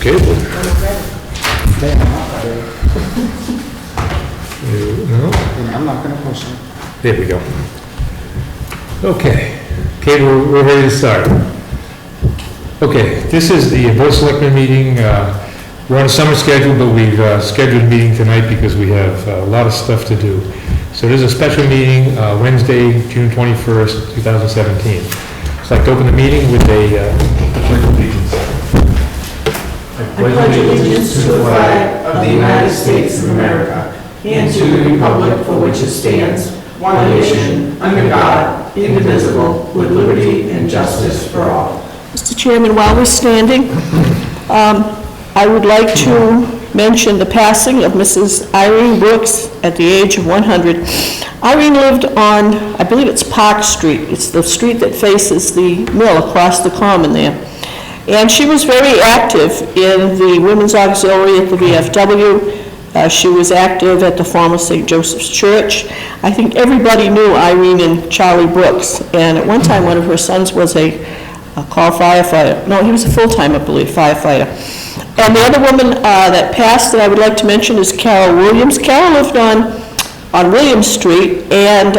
cable. No? I'm not going to push it. There we go. Okay, cable, we're ready to start. Okay, this is the Board of Selectmen meeting. We're on a summer schedule, but we've scheduled a meeting tonight because we have a lot of stuff to do. So there's a special meeting Wednesday, June 21st, 2017. So I'd like to open the meeting with a pledge of allegiance. I pledge allegiance to the flag of the United States of America and to the republic for which it stands, one nation, under God, indivisible, with liberty and justice for all. Mr. Chairman, while we're standing, I would like to mention the passing of Mrs. Irene Brooks at the age of 100. Irene lived on, I believe it's Park Street. It's the street that faces the mill across the common there. And she was very active in the Women's Auxiliary at the VFW. She was active at the former St. Joseph's Church. I think everybody knew Irene and Charlie Brooks. And at one time, one of her sons was a call firefighter. No, he was a full-time, I believe, firefighter. And the other woman that passed that I would like to mention is Carol Williams. Carol lived on Williams Street, and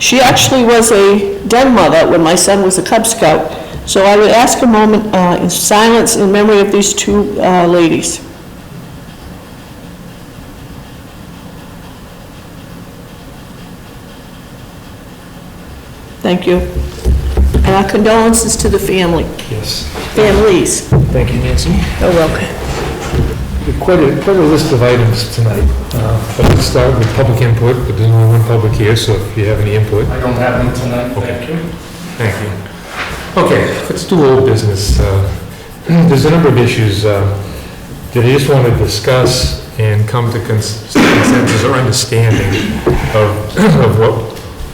she actually was a den mother when my son was a Cub Scout. So I would ask a moment in silence in memory of these two ladies. Thank you. And our condolences to the family. Yes. Families. Thank you, Nancy. You're welcome. Quite a list of items tonight. But let's start with public input, but there's only one public here, so if you have any input. I don't have them tonight, Okay. thank you. Thank you. Okay, let's do old business. There's a number of issues that I just want to discuss and come to consensus or understanding of what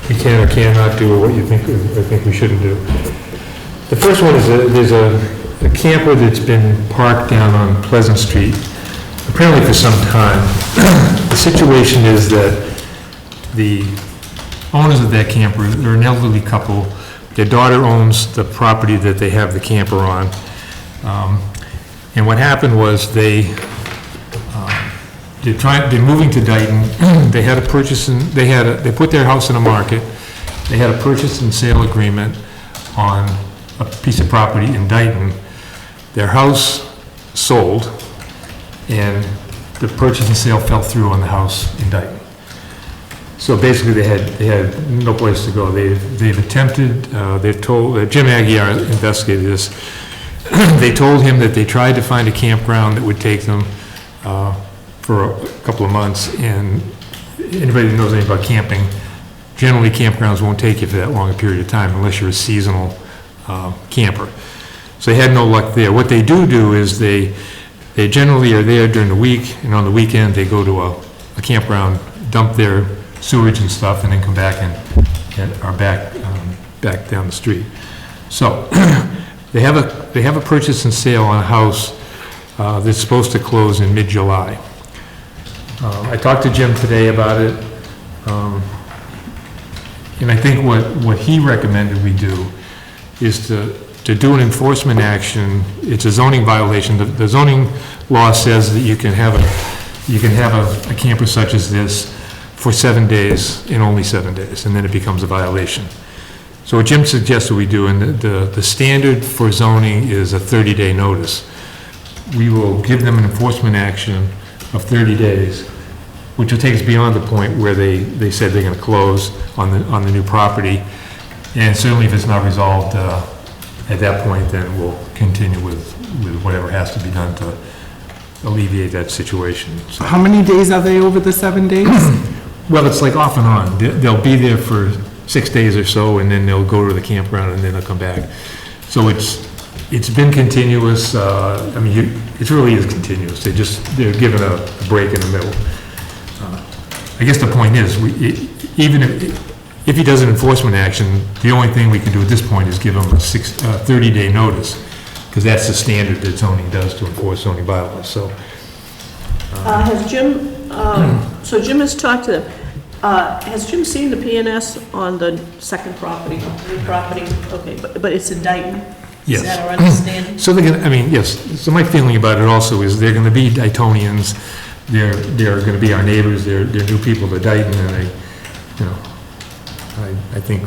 we can or cannot do, or what you think we shouldn't do. The first one is there's a camper that's been parked down on Pleasant Street, apparently for some time. The situation is that the owners of that camper, they're an elderly couple. Their daughter owns the property that they have the camper on. And what happened was they're moving to Dayton. They had a purchase and they put their house in the market. They had a purchase and sale agreement on a piece of property in Dayton. Their house sold, and the purchase and sale fell through on the house in Dayton. So basically, they had no place to go. They've attempted. They've told Jim Aguirre investigated this. They told him that they tried to find a campground that would take them for a couple of months. And anybody that knows anything about camping, generally campgrounds won't take you for that long a period of time unless you're a seasonal camper. So they had no luck there. What they do is they generally are there during the week, and on the weekend they go to a campground, dump their sewage and stuff, and then come back and are back down the street. So they have a purchase and sale on a house that's supposed to close in mid-July. I talked to Jim today about it, and I think what he recommended we do is to do an enforcement action. It's a zoning violation. The zoning law says that you can have a camper such as this for 7 days and only 7 days, and then it becomes a violation. So what Jim suggested we do, and the standard for zoning is a 30-day notice. We will give them an enforcement action of 30 days, which will take us beyond the point where they said they're going to close on the new property. And certainly if it's not resolved at that point, then we'll continue with whatever has to be done to alleviate that situation. So, How many days are they over the 7 days? well, it's like off and on. They'll be there for 6 days or so, and then they'll go to the campground, and then they'll come back. So it's been continuous. I mean, it really is continuous. They're given a break in the middle. I guess the point is, even if he does an enforcement action, the only thing we can do at this point is give him a 30-day notice, because that's the standard that zoning does to enforce zoning bylaws. So, Has Jim, so Jim has talked to them. Has Jim seen the PNS on the second property, new property? Okay, but it's in Dayton? Yes. Is that our understanding? So they're gonna, I mean, yes, so my feeling about it also is they're gonna be Daytonians, they're gonna be our neighbors, they're new people to Dayton, and I think,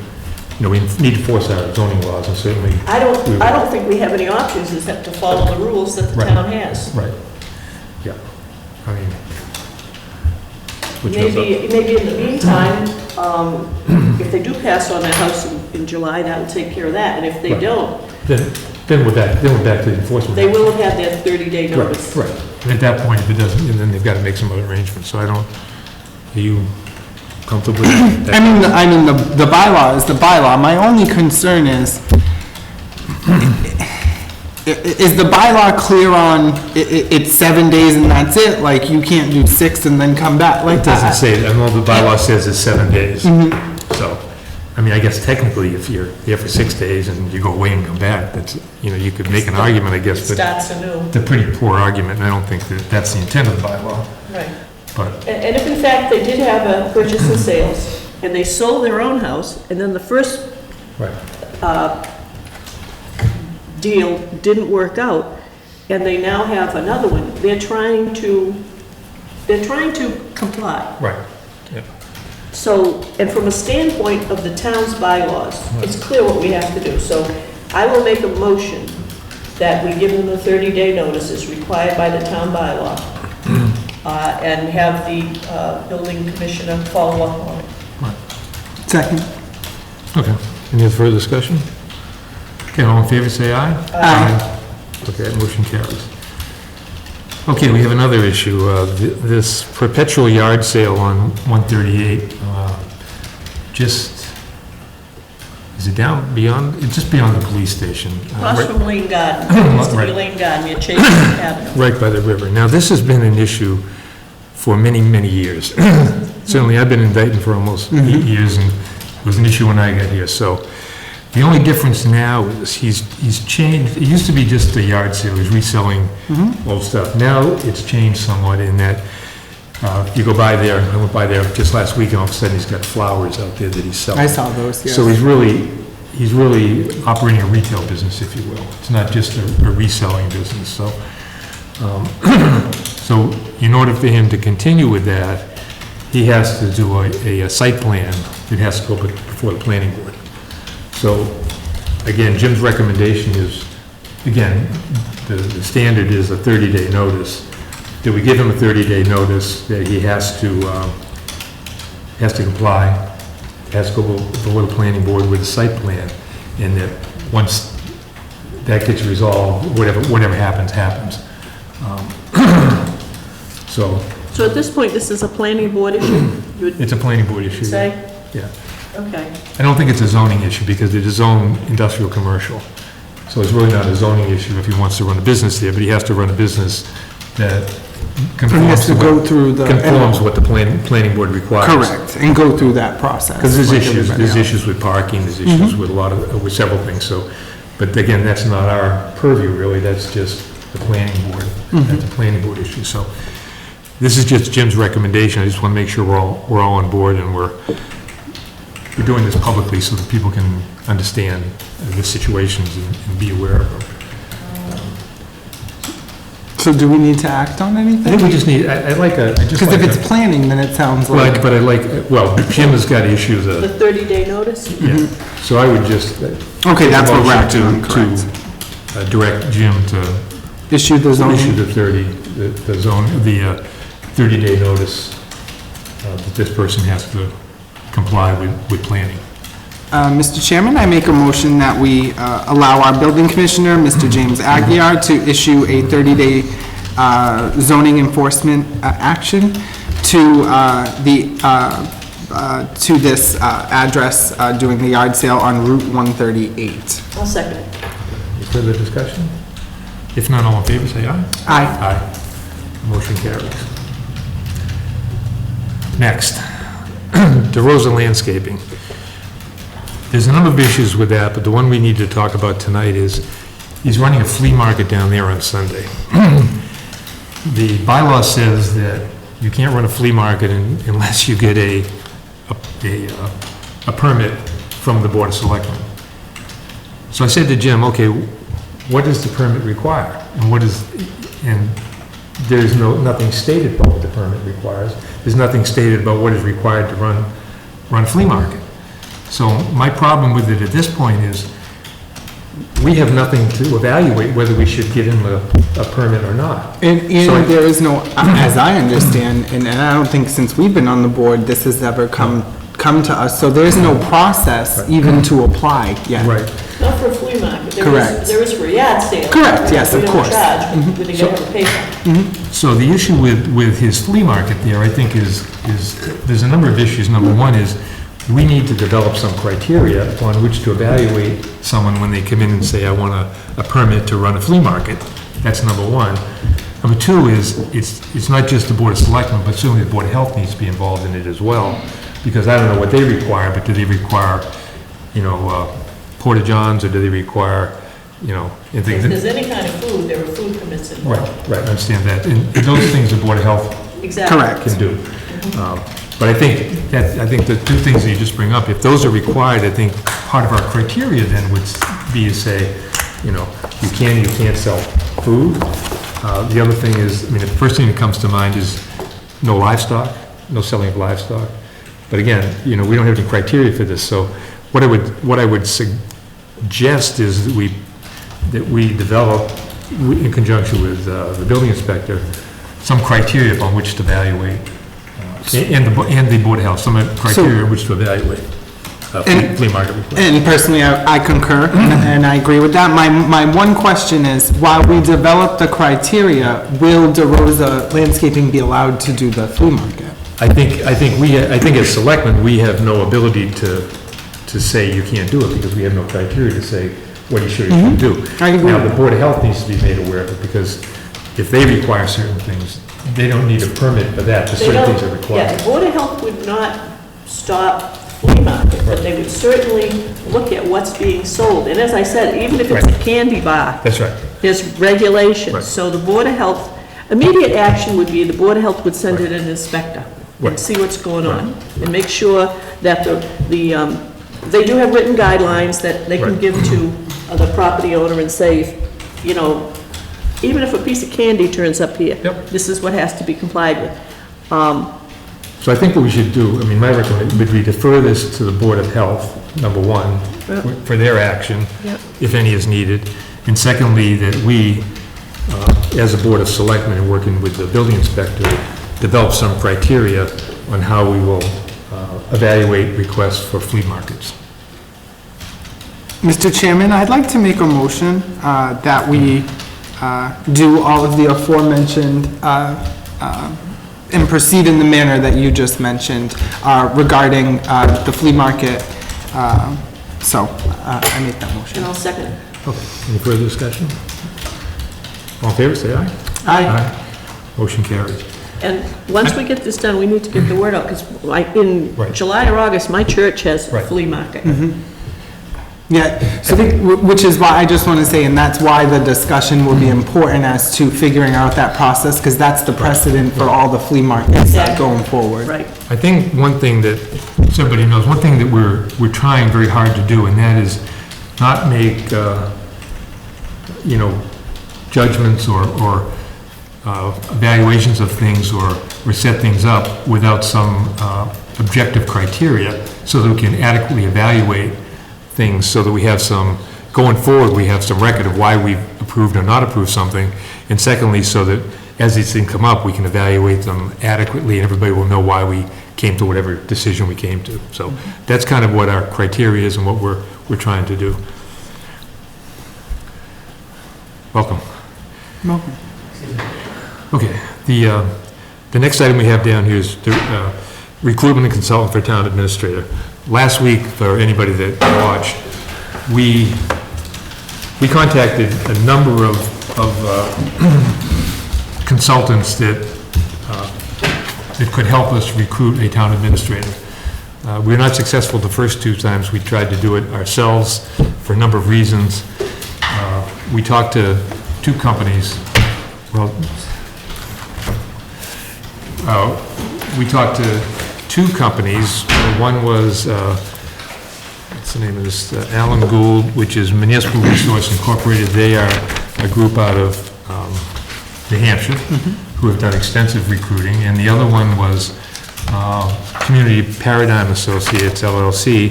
we need to force our zoning laws, and certainly. I don't think we have any options except to follow the rules that the Right. town has. Right, yeah, I mean. which goes up. Maybe in the meantime, if they do pass on their house in July, that'll take care of that, and if they Right. don't, Then we're back to the enforcement. they will have their 30-day notice. Right, and at that point, if it doesn't, then they've got to make some other arrangements, so are you comfortable with that? I mean, the bylaw is the bylaw. My only concern is the bylaw clear on, it's 7 days and that's it? Like, you can't do 6 and then come back? Like, It doesn't say that, I know the bylaw says it's 7 days, so, I mean, I guess technically, if you're there for 6 days and you go away and come back, that's, you could make an argument, I guess, but Starts anew. it's a pretty poor argument, and I don't think that's the intent of the bylaw, Right. but, And if in fact they did have a purchase and sales, and they sold their own house, and then the first right, deal didn't work out, and they now have another one, they're trying to comply. right, yeah, So, and from a standpoint of the town's bylaws, it's clear what we have to do. So I will make a motion that we give them the 30-day notice as required by the town bylaw, and have the building commissioner follow up on it. second. okay. Any further discussion? Okay, all in favor, say aye. Aye. Okay, that motion carries. Okay, we have another issue, this perpetual yard sale on 138, is it down beyond, it's just beyond the police station. Across from Lane Garden, used to be Right. Lane Garden, near Chase Avenue. Right by the river. Now, this has been an issue for many, many years. Certainly, I've been in Dayton for almost 8 years, and it was an issue when I got here, so. The only difference now is he's changed, it used to be just a yard sale, he's reselling old stuff. Now, it's changed somewhat in that, you go by there, I went by there just last week, and all of a sudden, he's got flowers out there that he's selling. I saw those, yes. So he's really operating a retail business, if you will. It's not just a reselling business, so. So in order for him to continue with that, he has to do a site plan that has to go before the planning board. So, again, Jim's recommendation is, again, the standard is a 30-day notice. That we give him a 30-day notice that he has to comply, has to go before the planning board with a site plan, and that once that gets resolved, whatever happens, happens. So at this point, this is a planning board issue, you would It's a planning board issue. say? Yeah. Okay. I don't think it's a zoning issue because it is zoned industrial commercial. So it's really not a zoning issue if he wants to run a business there, but he has to run a business that And he has conforms to to go through the... what the planning board requires. Correct, and go through that process. Because like everybody else. issues with parking, there's issues with with several things, so, but again, that's not our purview really, that's just the planning board. That's a planning board issue, so. This is just Jim's recommendation, I just want to make sure we're all on board and we're doing this publicly so that people can understand the situations and be aware of them. So do we need to act on I anything? think we just need, I like a, I just Because like if it's planning, then it sounds Right, like... but Jim has got issues, The 30-day notice? yeah, so I would just. Okay, that's what we're acting on, motion correct. to direct Jim to Issue the issue zoning. the 30-day notice that this person has to comply with planning. Mr. Chairman, I make a motion that we allow our building commissioner, Mr. James Aguirre, to issue a 30-day zoning enforcement action to this address doing the yard sale on Route 138. I'll second it. Any further discussion? If not, all in favor, say aye. Aye. Aye. Motion carries. Next, DeRosa Landscaping. There's a number of issues with that, but the one we need to talk about tonight is, he's running a flea market down there on Sunday. The bylaw says that you can't run a flea market unless you get a permit from the Board of Selectmen. So I said to Jim, okay, what does the permit require? And there's nothing stated about what the permit requires. There's nothing stated about what is required to run a flea market. So my problem with it at this point is, we have nothing to evaluate whether we should give him a permit or not. And So there is no, as I understand, and I don't think since we've been on the board, this has ever come to us, so there's no process even to apply yet. Right. Not for a flea market. Correct. There is for a yard sale. Correct, yes, of course. We don't charge, we get the paper. So the issue with his flea market there, I think is there's a number of issues. Number one is, we need to develop some criteria upon which to evaluate someone when they come in and say, I want a permit to run a flea market. That's number one. Number two is, it's not just the Board of Selectmen, but certainly the Board of Health needs to be involved in it as well, because I don't know what they require, but do they require, porta-johns, or do they require, If things? there's any kind of food, there are food permits involved. Right, I understand that. And those things the Board of Health Exactly. Correct. can do. But I think the two things that you just bring up, if those are required, I think part of our criteria then would be to say, you can't sell food. The other thing is, the first thing that comes to mind is no livestock, no selling of livestock. But again, we don't have any criteria for this, so what I would suggest is that we develop, in conjunction with the building inspector, some criteria upon which to evaluate, and the Board of Health, some criteria which to evaluate flea market requests. And personally, I concur, and I agree with that. My one question is, while we develop the criteria, will DeRosa Landscaping be allowed to do the flea market? I think as selectmen, we have no ability to say you can't do it, because we have no criteria to say what you should or shouldn't do. I agree. Now, the Board of Health needs to be made aware of it, because if they require certain things, they don't need a permit for that, just certain things are Yeah, required. the Board of Health would not stop flea market, but they would certainly look at what's being sold. And as I said, even if it's a candy bar, That's right. there's regulations. Right. So the Board of Health, immediate action would be the Board of Health would send in an inspector and Right. see what's going on, and make sure that they do have written guidelines that they can Right. give to the property owner and say, even if a piece of candy turns up here, Yep. this is what has to be complied with. So I think what we should do, my recommendation would be defer this to the Board of Health, number one, Yep. for their action, Yep. if any is needed. And secondly, that we, as a Board of Selectmen, and working with the building inspector, develop some criteria on how we will evaluate requests for flea markets. Mr. Chairman, I'd like to make a motion that we do all of the aforementioned and proceed in the manner that you just mentioned regarding the flea market. So I make that motion. And I'll second it. Okay, any further discussion? All in favor, say aye. Aye. Motion carries. And once we get this done, we need to get the word out, because in Right. July or August, my church has a Right. flea market. Yeah, so which is why I just want to say, and that's why the discussion will be important as to figuring out that process, because that's the precedent for all the flea markets Exactly. going forward. Right. I think one thing that, so everybody knows, one thing that we're trying very hard to do, and that is not make, judgments or evaluations of things or set things up without some objective criteria, so that we can adequately evaluate things, so that we have some, going forward, we have some record of why we've approved or not approved something, and secondly, so that as these things come up, we can evaluate them adequately, and everybody will know why we came to whatever decision we came to. So that's kind of what our criteria is and what we're trying to do. Welcome. Welcome. Okay, the next item we have down here is the recruitment and consultant for town administrator. Last week, for anybody that watched, we contacted a number of consultants that could help us recruit a town administrator. We were not successful the first two times. We tried to do it ourselves for a number of reasons. We talked to two companies. Well, we talked to two companies. One was, let's what's the name of this, Alan Gould, which is Municipal Resource Incorporated. They are a group out of New Hampshire who have done extensive recruiting, and the other one was Community Paradigm Associates, LLC,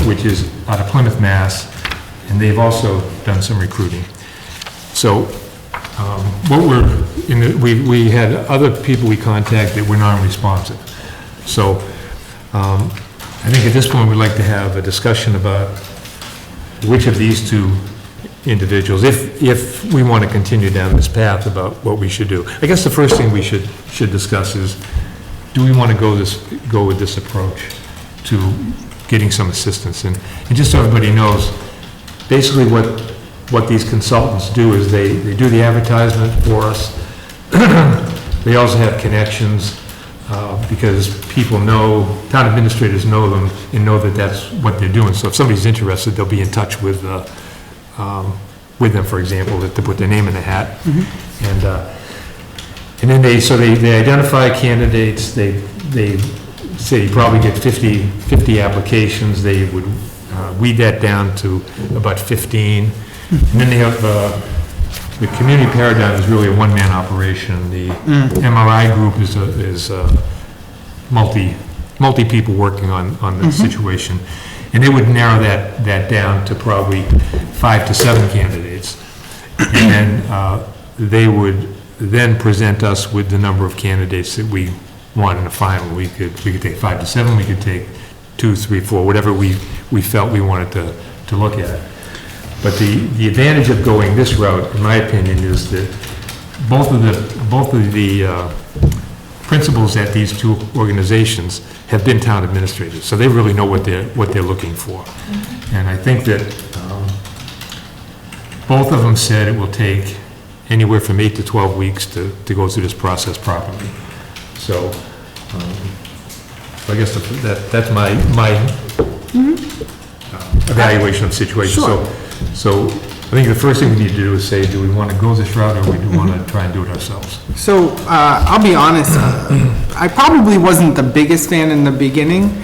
which is out of Plymouth, Mass., and they've also done some recruiting. So we had other people we contacted that were non-responsive. So I think at this point, we'd like to have a discussion about which of these two individuals, if we want to continue down this path about what we should do. I guess the first thing we should discuss is, do we want to go with this approach to getting some assistance? And just so everybody knows, basically what these consultants do is they do the advertisement for us. They also have connections, because people know, town administrators know them and know that that's what they're doing. So if somebody's interested, they'll be in touch with them, for example, to put their name in the hat. And then they identify candidates. They say you probably get 50 applications. They would weed that down to about 15. And then they have, the Community Paradigm is really a one-man operation. The MRI group is multi people working on the situation. And they would narrow that down to probably 5 to 7 candidates. And then they would then present us with the number of candidates that we want in the final. We could take 5 to 7, we could take 2, 3, 4, whatever we felt we wanted to look at. But the advantage of going this route, in my opinion, is that both of the principals at these two organizations have been town administrators, so they really know what they're looking for. And I think that both of them said it will take anywhere from 8 to 12 weeks to go through this process properly. So I guess that's my evaluation of the situation. Sure. So I think the first thing we need to do is say, do we want to go this route, or do we want to try and do it ourselves? So, I'll be honest, I probably wasn't the biggest fan in the beginning,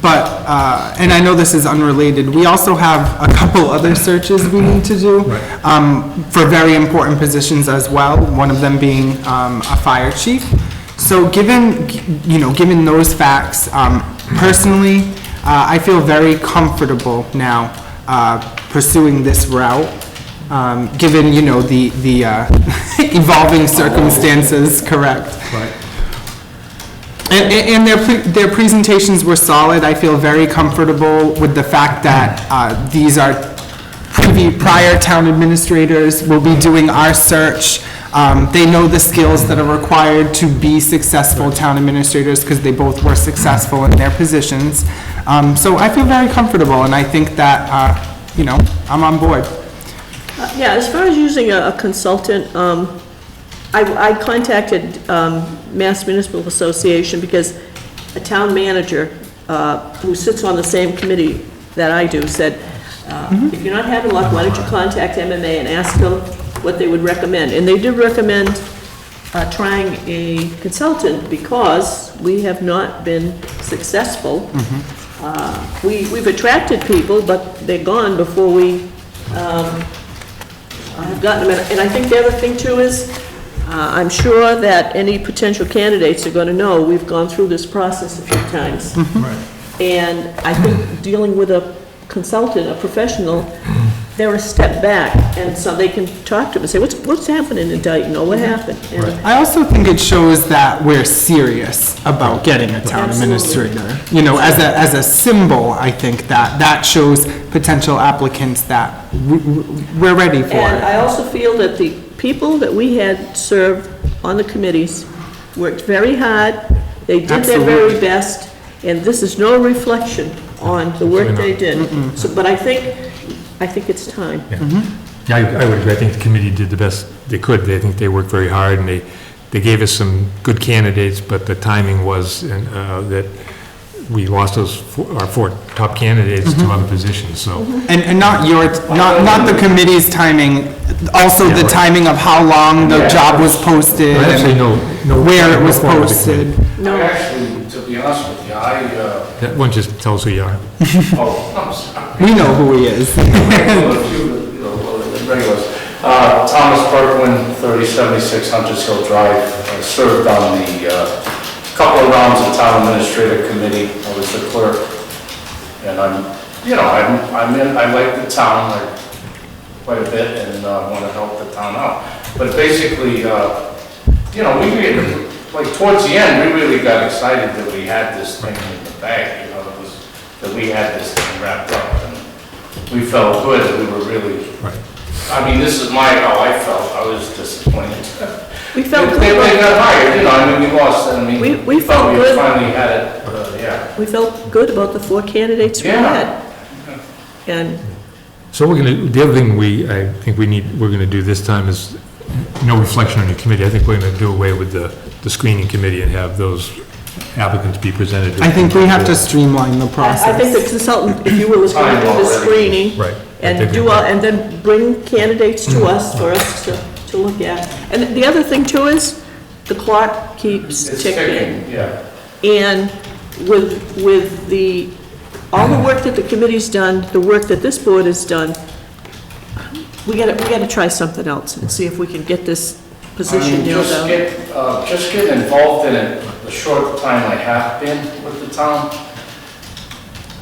but, and I know this is unrelated, we also have a couple other searches we need to do for very important positions as well, one of them being a fire chief. So given those facts, personally, I feel very comfortable now pursuing this route, given, the evolving circumstances, correct? Right. And their presentations were solid. I feel very comfortable with the fact that these are prior town administrators will be doing our search. They know the skills that are required to be successful town administrators, because they both were successful in their positions. So I feel very comfortable, and I think that, I'm on board. Yeah, as far as using a consultant, I contacted Mass Municipal Association because a town manager who sits on the same committee that I do said, if you're not having luck, why don't you contact MMA and ask them what they would recommend? And they did recommend trying a consultant because we have not been successful. We've attracted people, but they're gone before we have gotten them. And I think the other thing too is, I'm sure that any potential candidates are going to know we've gone through this process a few times. And I think dealing with a consultant, a professional, they're a step back, and so they can talk to them and say, what's happening in Dayton, or what happened? And I also think it shows that we're serious about getting a town administrator. As a symbol, I think that shows potential applicants that we're ready for And it. I also feel that the people that we had served on the committees worked very hard, they did their very best, and this is no reflection on the work they did. So, but I think it's time. Yeah, I would agree. I think the committee did the best they could. I think they worked very hard, and they gave us some good candidates, but the timing was that we lost our 4 top candidates to other positions, so. And not the committee's timing, also the timing of how long the job was posted, I actually and no where it was form of the posted. committee. Actually, to be honest with you, That one just tells who you are. Oh, I'm sorry. We know who he is. Regulars. Thomas Berkwin, 3076 Hunters Hill Drive. I served on the couple of rounds of town administrative committee. I was the clerk. And I like the town quite a bit and want to help the town out. But basically, we really, like towards the end, we really got excited that we had this thing in the bag, that we had this thing wrapped up. And we felt good, we were really, Right. I mean, this is how I felt. I was disappointed. We felt They good. got hired, we lost, We thought felt we good. finally had it, yeah. We felt good about the 4 candidates we Yeah. had. And So the other thing I think we're gonna do this time is, no reflection on your committee. I think we're gonna do away with the screening committee and have those applicants be presented. I think we have to streamline the I think the process. consultant, if you will, is going to do the screening. Right. And and then bring candidates to us for us to look at. And the other thing too is, the clock keeps It's ticking. ticking, yeah. And with all the work that the committee's done, the work that this board has done, we gotta try something else and see if we can get this position nailed down. Just get involved in it the short time I have been with the town.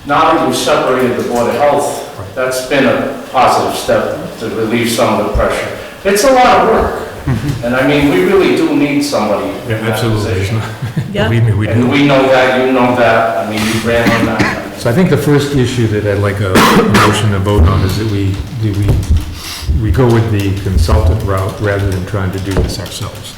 Now that we've separated the Board of Health, that's been a positive step to relieve some of the pressure. It's a lot of work, and we really do need somebody in Yeah, that absolutely. position. Yeah. Believe me, we And do. we know that, you know that, you ran on that. So I think the first issue that I'd like a motion to vote on is that we go with the consultant route rather than trying to do this ourselves.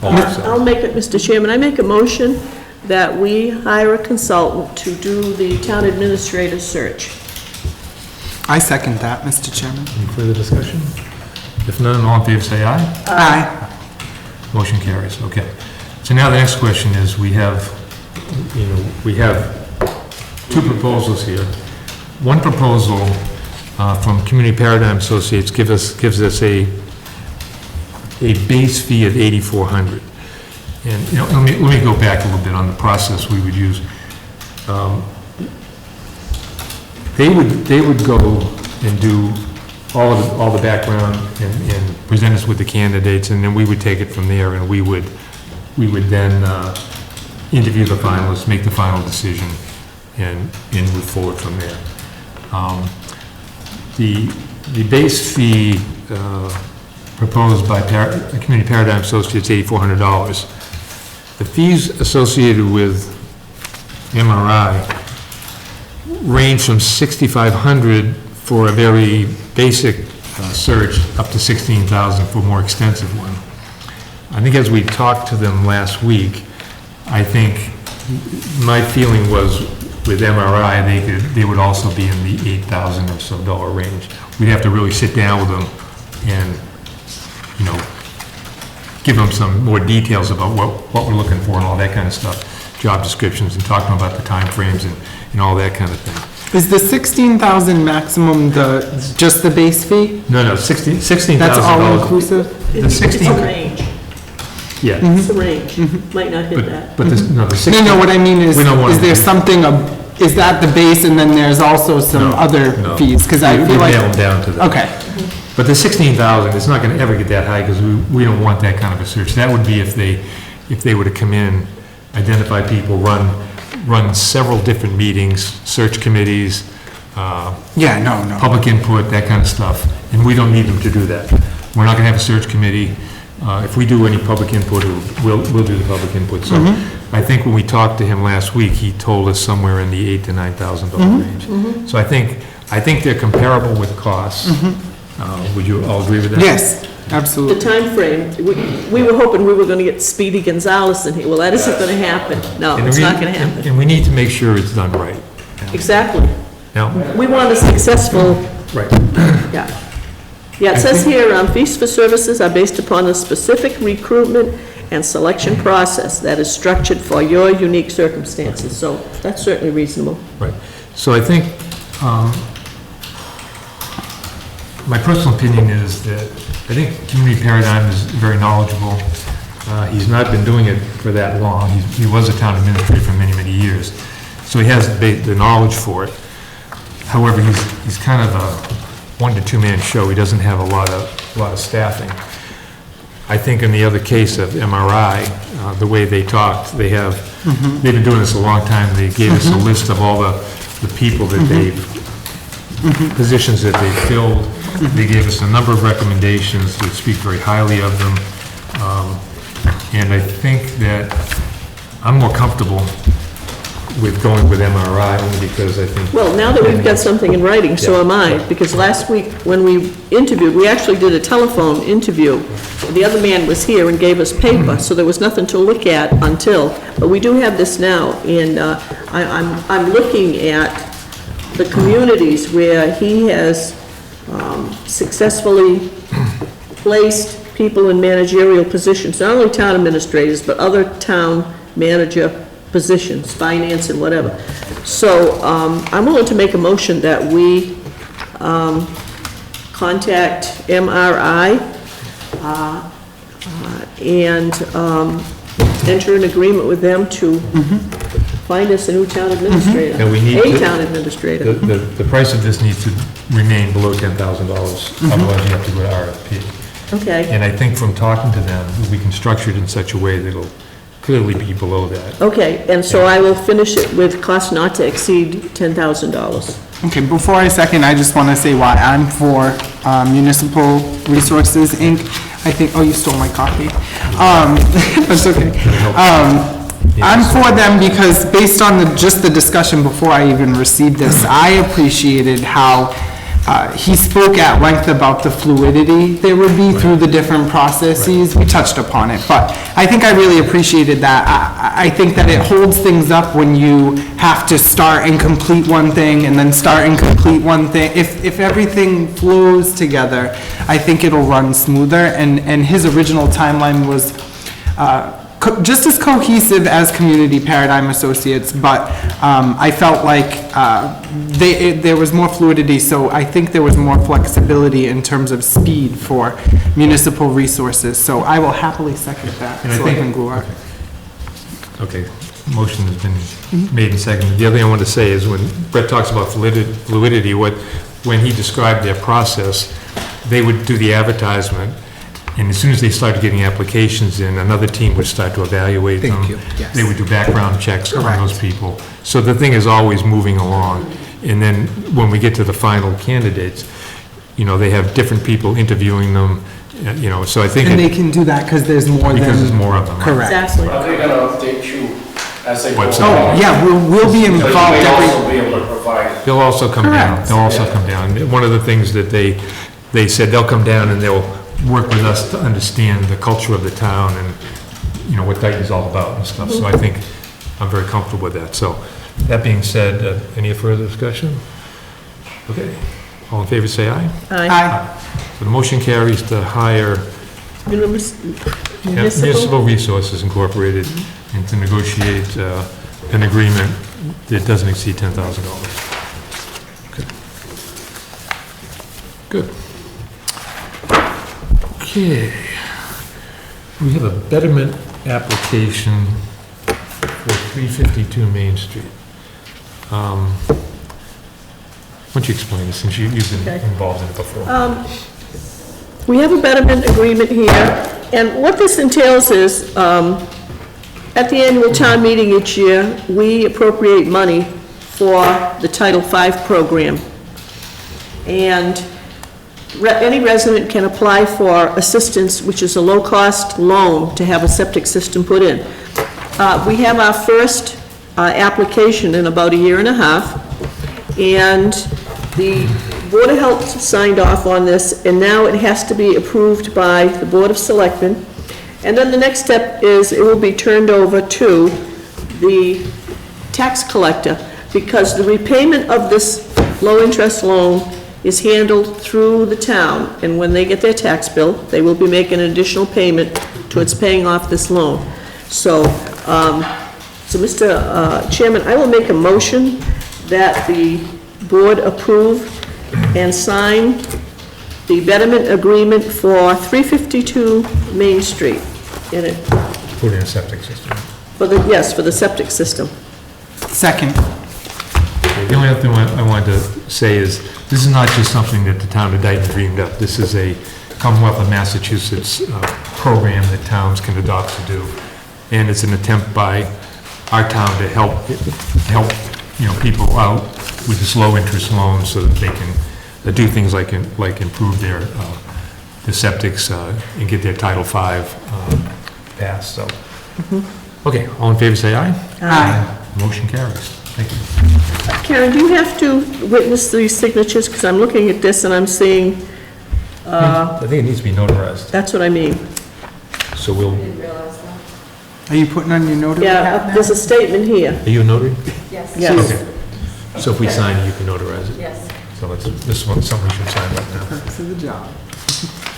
I'll make it, Mr. Chairman, I make a motion that we hire a consultant to do the town administrator search. I second that, Mr. Chairman. Any further discussion? If none, all in favor say aye. Aye. Motion carries, okay. So now the next question is, we have 2 proposals here. One proposal from Community Paradigm Associates gives us a base fee of $8,400. And, let me go back a little bit on the process we would use. They would go and do all the background and present us with the candidates, and then we would take it from there, and we would then interview the finalists, make the final decision, and move forward from there. The base fee proposed by Community Paradigm Associates, $8,400. The fees associated with MRI range from $6,500 for a very basic search up to $16,000 for a more extensive one. I think as we talked to them last week, I think my feeling was with MRI, they would also be in the $8,000 or so range. We'd have to really sit down with them and, give them some more details about what we're looking for and all that kind of stuff, job descriptions, and talk to them about the timeframes and all that kind of thing. Is the 16,000 maximum just the base fee? No, $16,000. That's all inclusive? The It's 16, a range, yeah. it's a range, might not hit that. But the 16. No, what I mean is, We don't want is to there do- something, is that the base and then there's also some No, other no. fees? Because I We feel like. nail them down to that. Okay, But the 16,000, it's not gonna ever get that high, because we don't want that kind of a search. That would be if they were to come in, identify people, run several different meetings, search committees, yeah, no. public input, that kind of stuff, and we don't need them to do that. We're not gonna have a search committee. If we do any public input, we'll do the public input. So I think when we talked to him last week, he told us somewhere in the $8,000 to $9,000 range. So I think they're comparable with costs. Would you all agree with that? Yes, The absolutely. timeframe, we were hoping we were gonna get Speedy Gonzalez in here, well, that isn't gonna happen, no, And it's we- not gonna happen. And we need to make sure it's done right. Exactly, Now, we want a successful, right, yeah. Yeah, it says here, fees for services are based upon a specific recruitment and selection process that is structured for your unique circumstances, so that's certainly reasonable. right. So I think, my personal opinion is that I think Community Paradigm is very knowledgeable. He's not been doing it for that long. He was a town administrator for many, many years. so he has the knowledge for it. However, he's kind of a 1 to 2 man show. He doesn't have a lot of staffing. I think in the other case of MRI, the way they talked, they've been doing this a long time. They gave us a list of all the people that positions that they filled. They gave us a number of recommendations that speak very highly of them. And I think that I'm more comfortable with going with MRI, only because I think... Well, now that we've got something in writing, so am I, because last week when we interviewed, we actually did a telephone interview. The other man was here and gave us paper, so there was nothing to look at until, but we do have this now, and I'm looking at the communities where he has successfully placed people in managerial positions, not only town administrators, but other town manager positions, finance and whatever. So I'm willing to make a motion that we contact MRI and enter an agreement with them to find us a new town administrator. And we need a town administrator. The price of this needs to remain below $10,000, otherwise you have to go to RFP. Okay. And I think from talking to them, we can structure it in such a way that it'll clearly be below that. Okay, and so I will finish it with cost not to exceed $10,000. Okay, before I second, I just want to say why I'm for Municipal Resources, Inc. I think, oh, you stole my coffee. That's okay. I'm for them because based on just the discussion before I even received this, I appreciated how he spoke at length about the fluidity there would be through the different processes. We touched upon it, but I think I really appreciated that. I think that it holds things up when you have to start and complete one thing and then start and complete one thing. If everything flows together, I think it'll run smoother, and his original timeline was just as cohesive as Community Paradigm Associates, but I felt like there was more fluidity, so I think there was more flexibility in terms of speed for Municipal Resources, so I will happily second that. And I think, okay, motion has been made and seconded. The other thing I want to say is when Brett talks about fluidity, when he described their process, they would do the advertisement, and as soon as they started getting applications in, another team would start to evaluate them. Thank you, yes. They would do background checks on Correct. those people. So the thing is always moving along. And then when we get to the final candidates, they have different people interviewing them, so I think... And they can do that because there's more than... Because there's more of them. Right? Correct. Exactly. Are they gonna update you as they go Website. along? Oh, yeah, we'll be Because you involved may every... also be able to provide. They'll also come down. Correct. They'll also come down. One of the things that they said, they'll come down and they'll work with us to understand the culture of the town and, what Dayton's all about and stuff. So I think I'm very comfortable with that. So that being said, any further discussion? Okay. All in favor, say aye. Aye. So the motion carries to hire Municipal Resources Incorporated and to negotiate an agreement that doesn't exceed $10,000. Okay. Good. Okay. We have a betterment application for 352 Main Street. Why don't you explain this, since you've been Okay. involved in it before? We have a betterment agreement here, and what this entails is, at the annual town meeting each year, we appropriate money for the Title V program. And any resident can apply for assistance, which is a low-cost loan to have a septic system put in. We have our first application in about a year and a half, and the Board of Health signed off on this, and now it has to be approved by the Board of Selectmen. And then the next step is it will be turned over to the tax collector, because the repayment of this low-interest loan is handled through the town, and when they get their tax bill, they will be making an additional payment towards paying off this loan. So, Mr. Chairman, I will make a motion that the board approve and sign the betterment agreement for 352 Main Street. In it, Put in a septic system. for the septic system. Second. The only other thing I wanted to say is, this is not just something that the town of Dayton dreamed up. This is a Commonwealth of Massachusetts program that towns can adopt to do. And it's an attempt by our town to help, people out with this low-interest loan so that they can do things like improve their septics and get their Title V passed, so. Okay, all in favor, say aye. Aye. Motion carries. Thank you. Karen, do you have to witness these signatures? Because I'm looking at this and I'm seeing, I think it needs to be notarized, that's what I mean. so we'll, Are you putting on your notary Yeah, hat now? there's a statement here. are you a notary? Yes. Yes. Okay. So if we sign it, you can notarize it. Yes. So this one, somebody should sign right now. Perks of the job.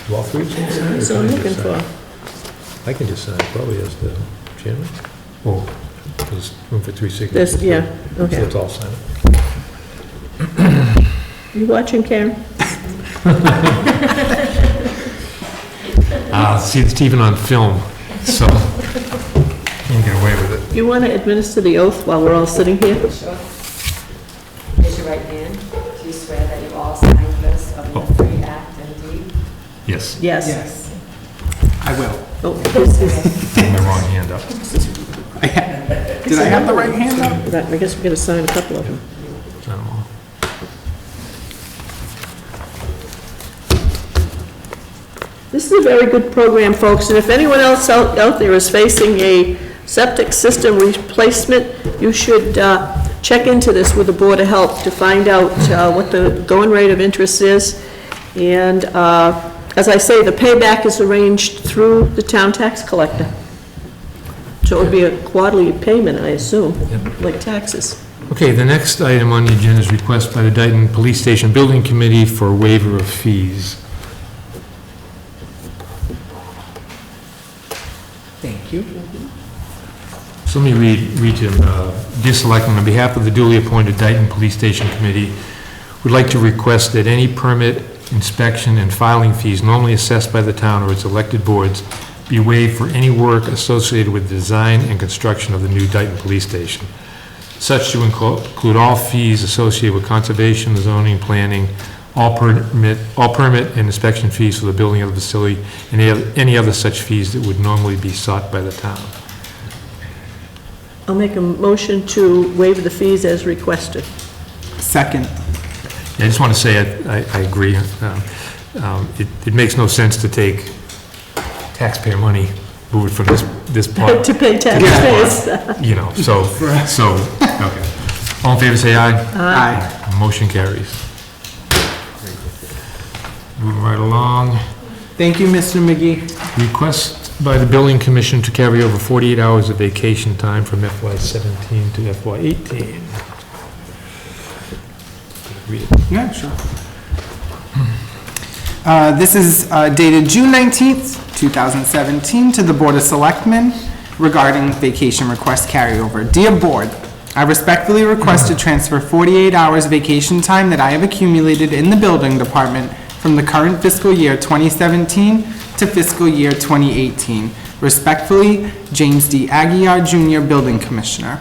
Do all three of them sign it? or That's what can I'm I looking just sign for. it? I can just sign it, probably as the chairman. Oh, there's room for 3 signatures. This, yeah, So okay. let's all sign it. You watching, Karen? See, it's even on film, so can't get away with it. You want to administer the oath while we're all sitting here? Sure. Raise your right hand. Do you swear that you all signed this of the free act and deed? Yes, Yes. Yes. I will. Oh, this is, putting my wrong hand up. Did I have the right hand up? I guess we're going to sign a couple of them. Sign them all. This is a very good program, folks, and if anyone else out there is facing a septic system replacement, you should check into this with the Board of Health to find out what the going rate of interest is. And as I say, the payback is arranged through the town tax collector. So it would be a quarterly payment, I assume, like taxes. Okay, the next item on the agenda is request by the Dayton Police Station Building Committee for waiver of fees. Thank you. So let me read to them. Dear Selectmen, on behalf of the duly appointed Dayton Police Station Committee, we'd like to request that any permit, inspection, and filing fees normally assessed by the town or its elected boards be waived for any work associated with the design and construction of the new Dayton Police Station, such to include all fees associated with conservation, zoning, planning, all permit and inspection fees for the building of the facility, and any other such fees that would normally be sought by the town. I'll make a motion to waive the fees as requested. Second. Yeah, I just want to say, I agree. It makes no sense to take taxpayer money, move it from this part, To pay taxpayers. so, okay. All in favor, say aye. Aye. Motion carries. Moving right along. Thank you, Mr. McGee. Request by the Building Commission to carry over 48 hours of vacation time from FY17 to FY18. Read it. Yeah, sure. This is dated June 19th, 2017, to the Board of Selectmen regarding vacation request carryover. Dear Board, I respectfully request to transfer 48 hours vacation time that I have accumulated in the Building Department from the current fiscal year 2017 to fiscal year 2018. Respectfully, James D. Aguiar, Jr., Building Commissioner.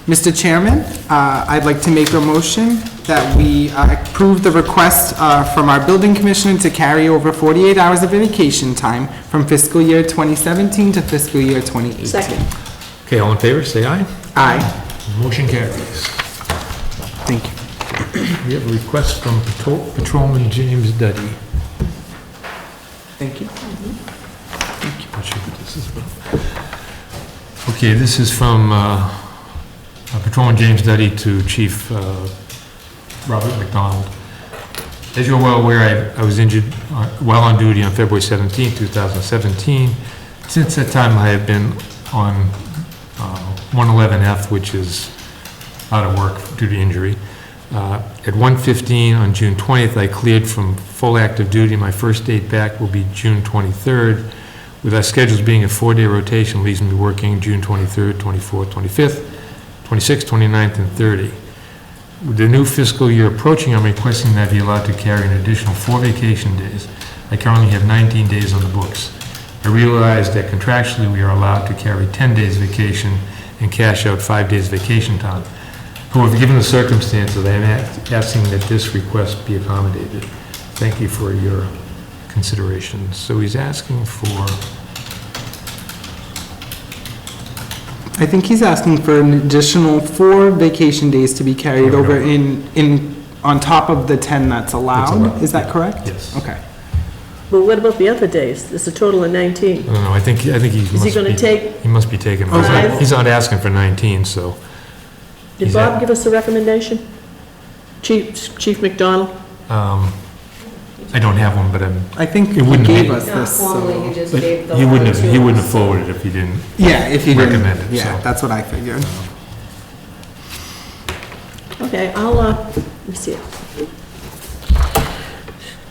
Mr. Chairman, I'd like to make a motion that we approve the request from our building commissioner to carry over 48 hours of vacation time from fiscal year 2017 to fiscal year 2018. Second. Okay, all in favor, say aye. Aye. Motion carries. Thank you. We have a request from Patrolman James Duddy. Thank you. Not sure what this is about. Okay, this is from Patrolman James Duddy to Chief Robert McDonald. As you're well aware, I was injured while on duty on February 17, 2017. Since that time, I have been on 111F, which is out of work due to injury. At 1:15 on June 20th, I cleared from full active duty. My first date back will be June 23rd. With our schedules being a 4-day rotation, leaves me working June 23rd, 24th, 25th, 26th, 29th, and 30th. With the new fiscal year approaching, I'm requesting that I be allowed to carry an additional 4 vacation days. I currently have 19 days on the books. I realize that contractually we are allowed to carry 10 days vacation and cash out 5 days vacation time. However, given the circumstances, I am asking that this request be accommodated. Thank you for your consideration. So he's asking for, I think he's asking for an additional 4 vacation days to be carried over on top of the 10 that's allowed. Is that correct? yes. Okay. Well, what about the other days? There's a total of 19. I don't know, I think he must be... Is he gonna take He must be taking, five? he's not asking for 19, so... Did He's Bob at- give us a recommendation? Chief McDonald? I don't have one, but I think It he wouldn't gave be- us No, this, formally, so. you just but gave the. he wouldn't have volunteers. forwarded it if he didn't. Yeah, if he didn't. Recommend it, Yeah, so. that's what I figured. Okay, let me see it.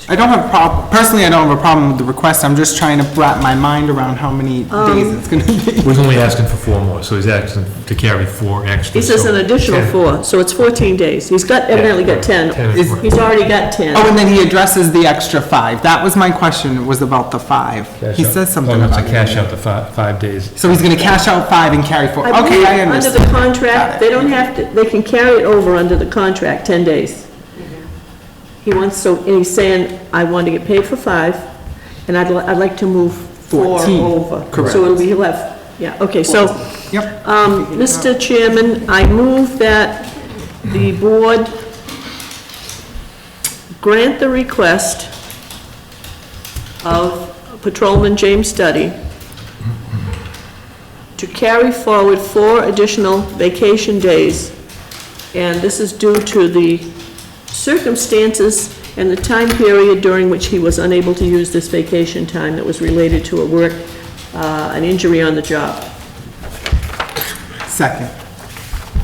I don't have a problem, personally, I don't have a problem with the request. I'm just trying to wrap my mind around how many days it's gonna be. We're only asking for 4 more, so he's asking to carry 4 extra. He says so an additional 10. 4, so it's 14 days. He's evidently got 10. 10 Is- is He's already got 10. Oh, and then he addresses the extra 5. That was my question, was about the 5. He says something Oh, about to cash it. out the 5 days. So he's gonna cash out 5 and carry 4. I Okay, believe I under understand. the contract, they don't have to, they can carry it over under the contract 10 days. He wants, so, and he's saying, I want to get paid for 5, and I'd like to move 4 14, over. correct. So it'll be left, yeah, okay, so, Yep. Mr. Chairman, I move that the board grant the request of Patrolman James Duddy to carry forward 4 additional vacation days, and this is due to the circumstances and the time period during which he was unable to use this vacation time that was related to an injury on the job. Second.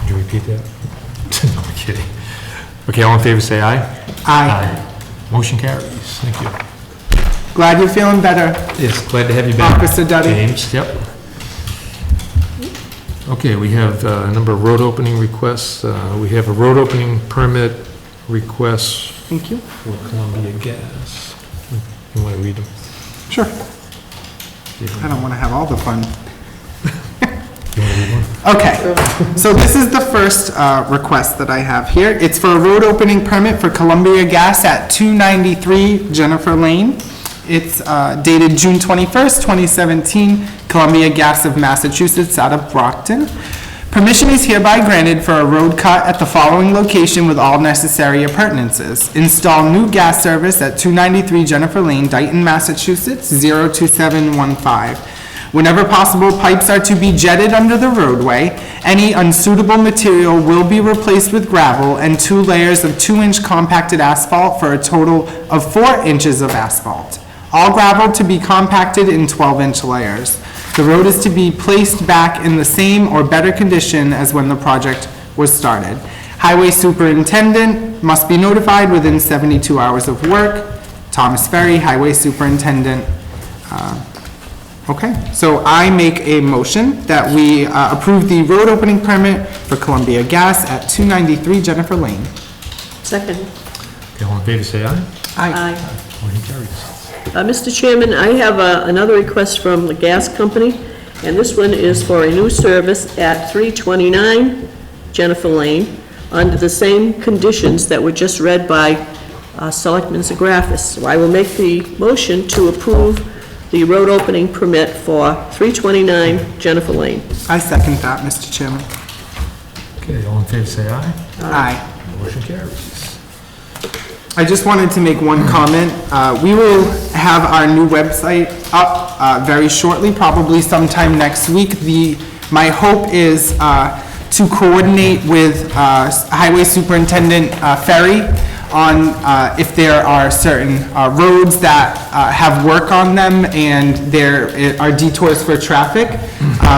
Could you repeat that? No, I'm kidding. Okay, all in favor, say aye. Aye. Motion carries. Thank you. Glad you're feeling better. Yes, glad to have you back. Officer Duddy. James, yep. Okay, we have a number of road opening requests. We have a road opening permit request Thank you. for Columbia Gas. You want to read them? Sure. I don't want to have all the fun. You want to read one? Okay, so this is the first request that I have here. It's for a road opening permit for Columbia Gas at 293 Jennifer Lane. It's dated June 21st, 2017, Columbia Gas of Massachusetts out of Brockton. Permission is hereby granted for a road cut at the following location with all necessary appurtenances. Install new gas service at 293 Jennifer Lane, Dayton, Massachusetts, 02715. Whenever possible, pipes are to be jetted under the roadway. Any unsuitable material will be replaced with gravel and 2 layers of 2-inch compacted asphalt for a total of 4 inches of asphalt. All gravel to be compacted in 12-inch layers. The road is to be placed back in the same or better condition as when the project was started. Highway superintendent must be notified within 72 hours of work. Thomas Ferry, Highway Superintendent. Okay, so I make a motion that we approve the road opening permit for Columbia Gas at 293 Jennifer Lane. Second. Okay, all in favor, say aye. Aye. Motion carries. Mr. Chairman, I have another request from the gas company, and this one is for a new service at 329 Jennifer Lane, under the same conditions that were just read by Selectmen Zagrafis. So I will make the motion to approve the road opening permit for 329 Jennifer Lane. I second that, Mr. Chairman. Okay, all in favor, say aye. Aye. Motion carries. I just wanted to make one comment. We will have our new website up very shortly, probably sometime next week. My hope is to coordinate with Highway Superintendent Ferry on if there are certain roads that have work on them and there are detours for traffic,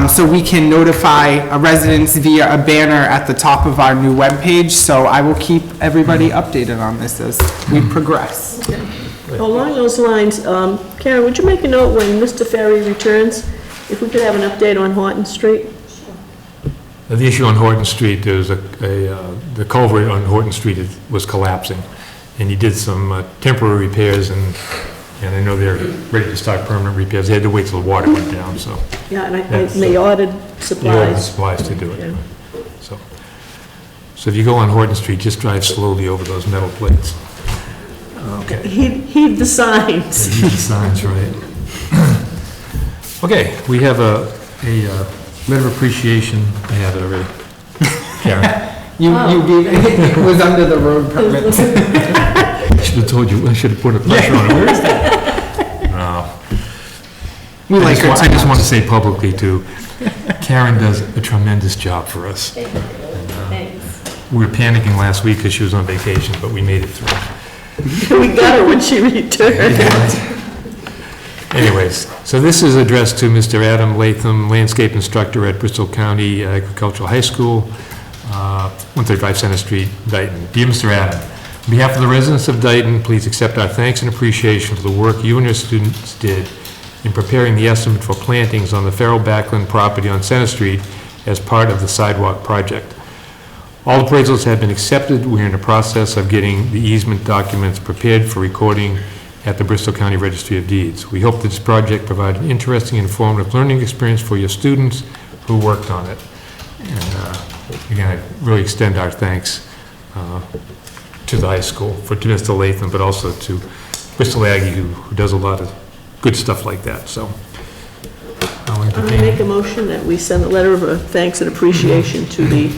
so we can notify residents via a banner at the top of our new webpage. So I will keep everybody updated on this as we progress. Along those lines, Karen, would you make a note when Mr. Ferry returns, if we could have an update on Horton Street? The issue on Horton Street, there's the culvert on Horton Street was collapsing, and he did some temporary repairs, and I know they're ready to start permanent repairs. They had to wait till the water went down, so Yeah, and they ordered he ordered the supplies. supplies to do it. Yeah. So if you go on Horton Street, just drive slowly over those metal plates. Okay. Heed the signs. Heed the signs, right. Okay, we have a letter of appreciation. I have it already. Karen? You gave, it was under the road permit. I should have told you, I should have put a pressure on it. Where is that? No. We like her I too just want to much. say publicly too, Karen does a tremendous job for us. Thanks. We were panicking last week because she was on vacation, but we made it through. We got her when she returned. Anyways, so this is addressed to Mr. Adam Latham, landscape instructor at Bristol County Agricultural High School, 135 Center Street, Dayton. Dear Mr. Adam, on behalf of the residents of Dayton, please accept our thanks and appreciation for the work you and your students did in preparing the estimate for plantings on the Farrell Backland property on Center Street as part of the sidewalk project. All appraisals have been accepted. We're in the process of getting the easement documents prepared for recording at the Bristol County Registry of Deeds. We hope that this project provides an interesting and informative learning experience for your students who worked on it. And again, I really extend our thanks to the high school, to Mr. Latham, but also to Bristol Aggie, who does a lot of good stuff like that, so. I'll I entertain. make a motion that we send a letter of thanks and appreciation to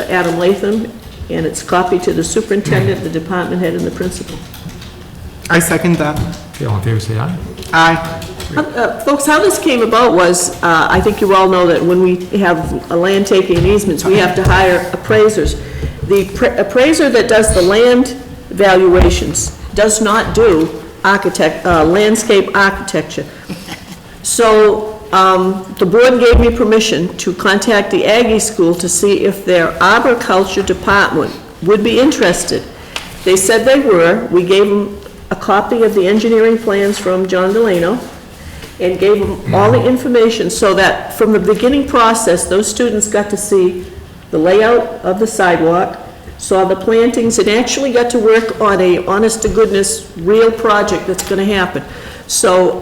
Adam Latham, and it's copied to the superintendent, the department head, and the principal. I second that. Okay, all in favor, say aye. Aye. Folks, how this came about was, I think you all know that when we have a land taking and easements, we have to hire appraisers. The appraiser that does the land valuations does not do landscape architecture. So the board gave me permission to contact the Aggie School to see if their arboriculture department would be interested. They said they were. We gave them a copy of the engineering plans from John Delano and gave them all the information so that from the beginning process, those students got to see the layout of the sidewalk, saw the plantings, and actually got to work on a honest-to-goodness real project that's going to happen. So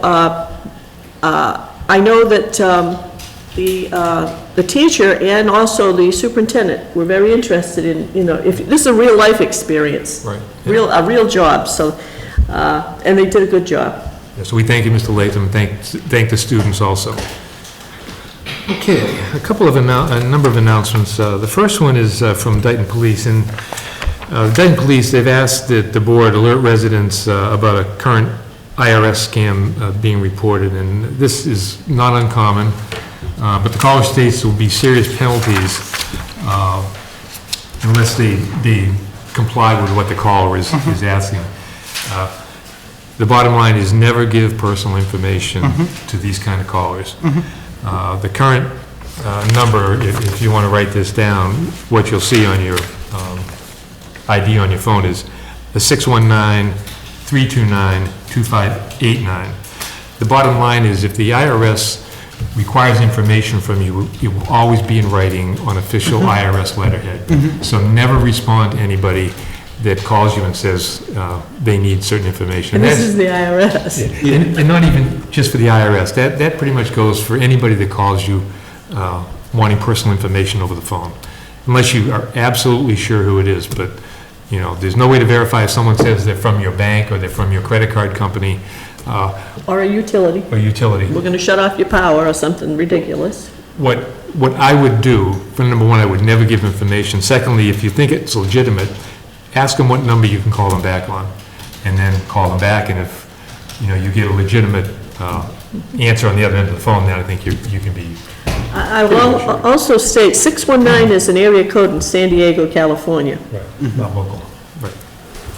I know that the teacher and also the superintendent were very interested in, if this is a real-life experience. Right. A real job, so, and they did a good job. Yeah, so we thank you, Mr. Latham, thank the students also. Okay, a number of announcements. The first one is from Dayton Police, and Dayton Police, they've asked that the board alert residents about a current IRS scam being reported, and this is not uncommon, but the caller states there will be serious penalties unless they comply with what the caller is asking. The bottom line is never give personal information to these kind of callers. The current number, if you want to write this down, what you'll see on your ID on your phone is the 619-329-2589. The bottom line is if the IRS requires information from you, it will always be in writing on official IRS letterhead. So never respond to anybody that calls you and says they need certain information. And this is the IRS. And not even just for the IRS. That pretty much goes for anybody that calls you wanting personal information over the phone, unless you are absolutely sure who it is. But there's no way to verify if someone says they're from your bank or they're from your credit card company Or a utility. or utility. We're going to shut off your power or something ridiculous. What I would do, for number one, I would never give information. Secondly, if you think it's legitimate, ask them what number you can call them back on, and then call them back, and if, you get a legitimate answer on the other end of the phone, then I think you can be... I will also state, 619 is an area code in San Diego, California. Not local. Right.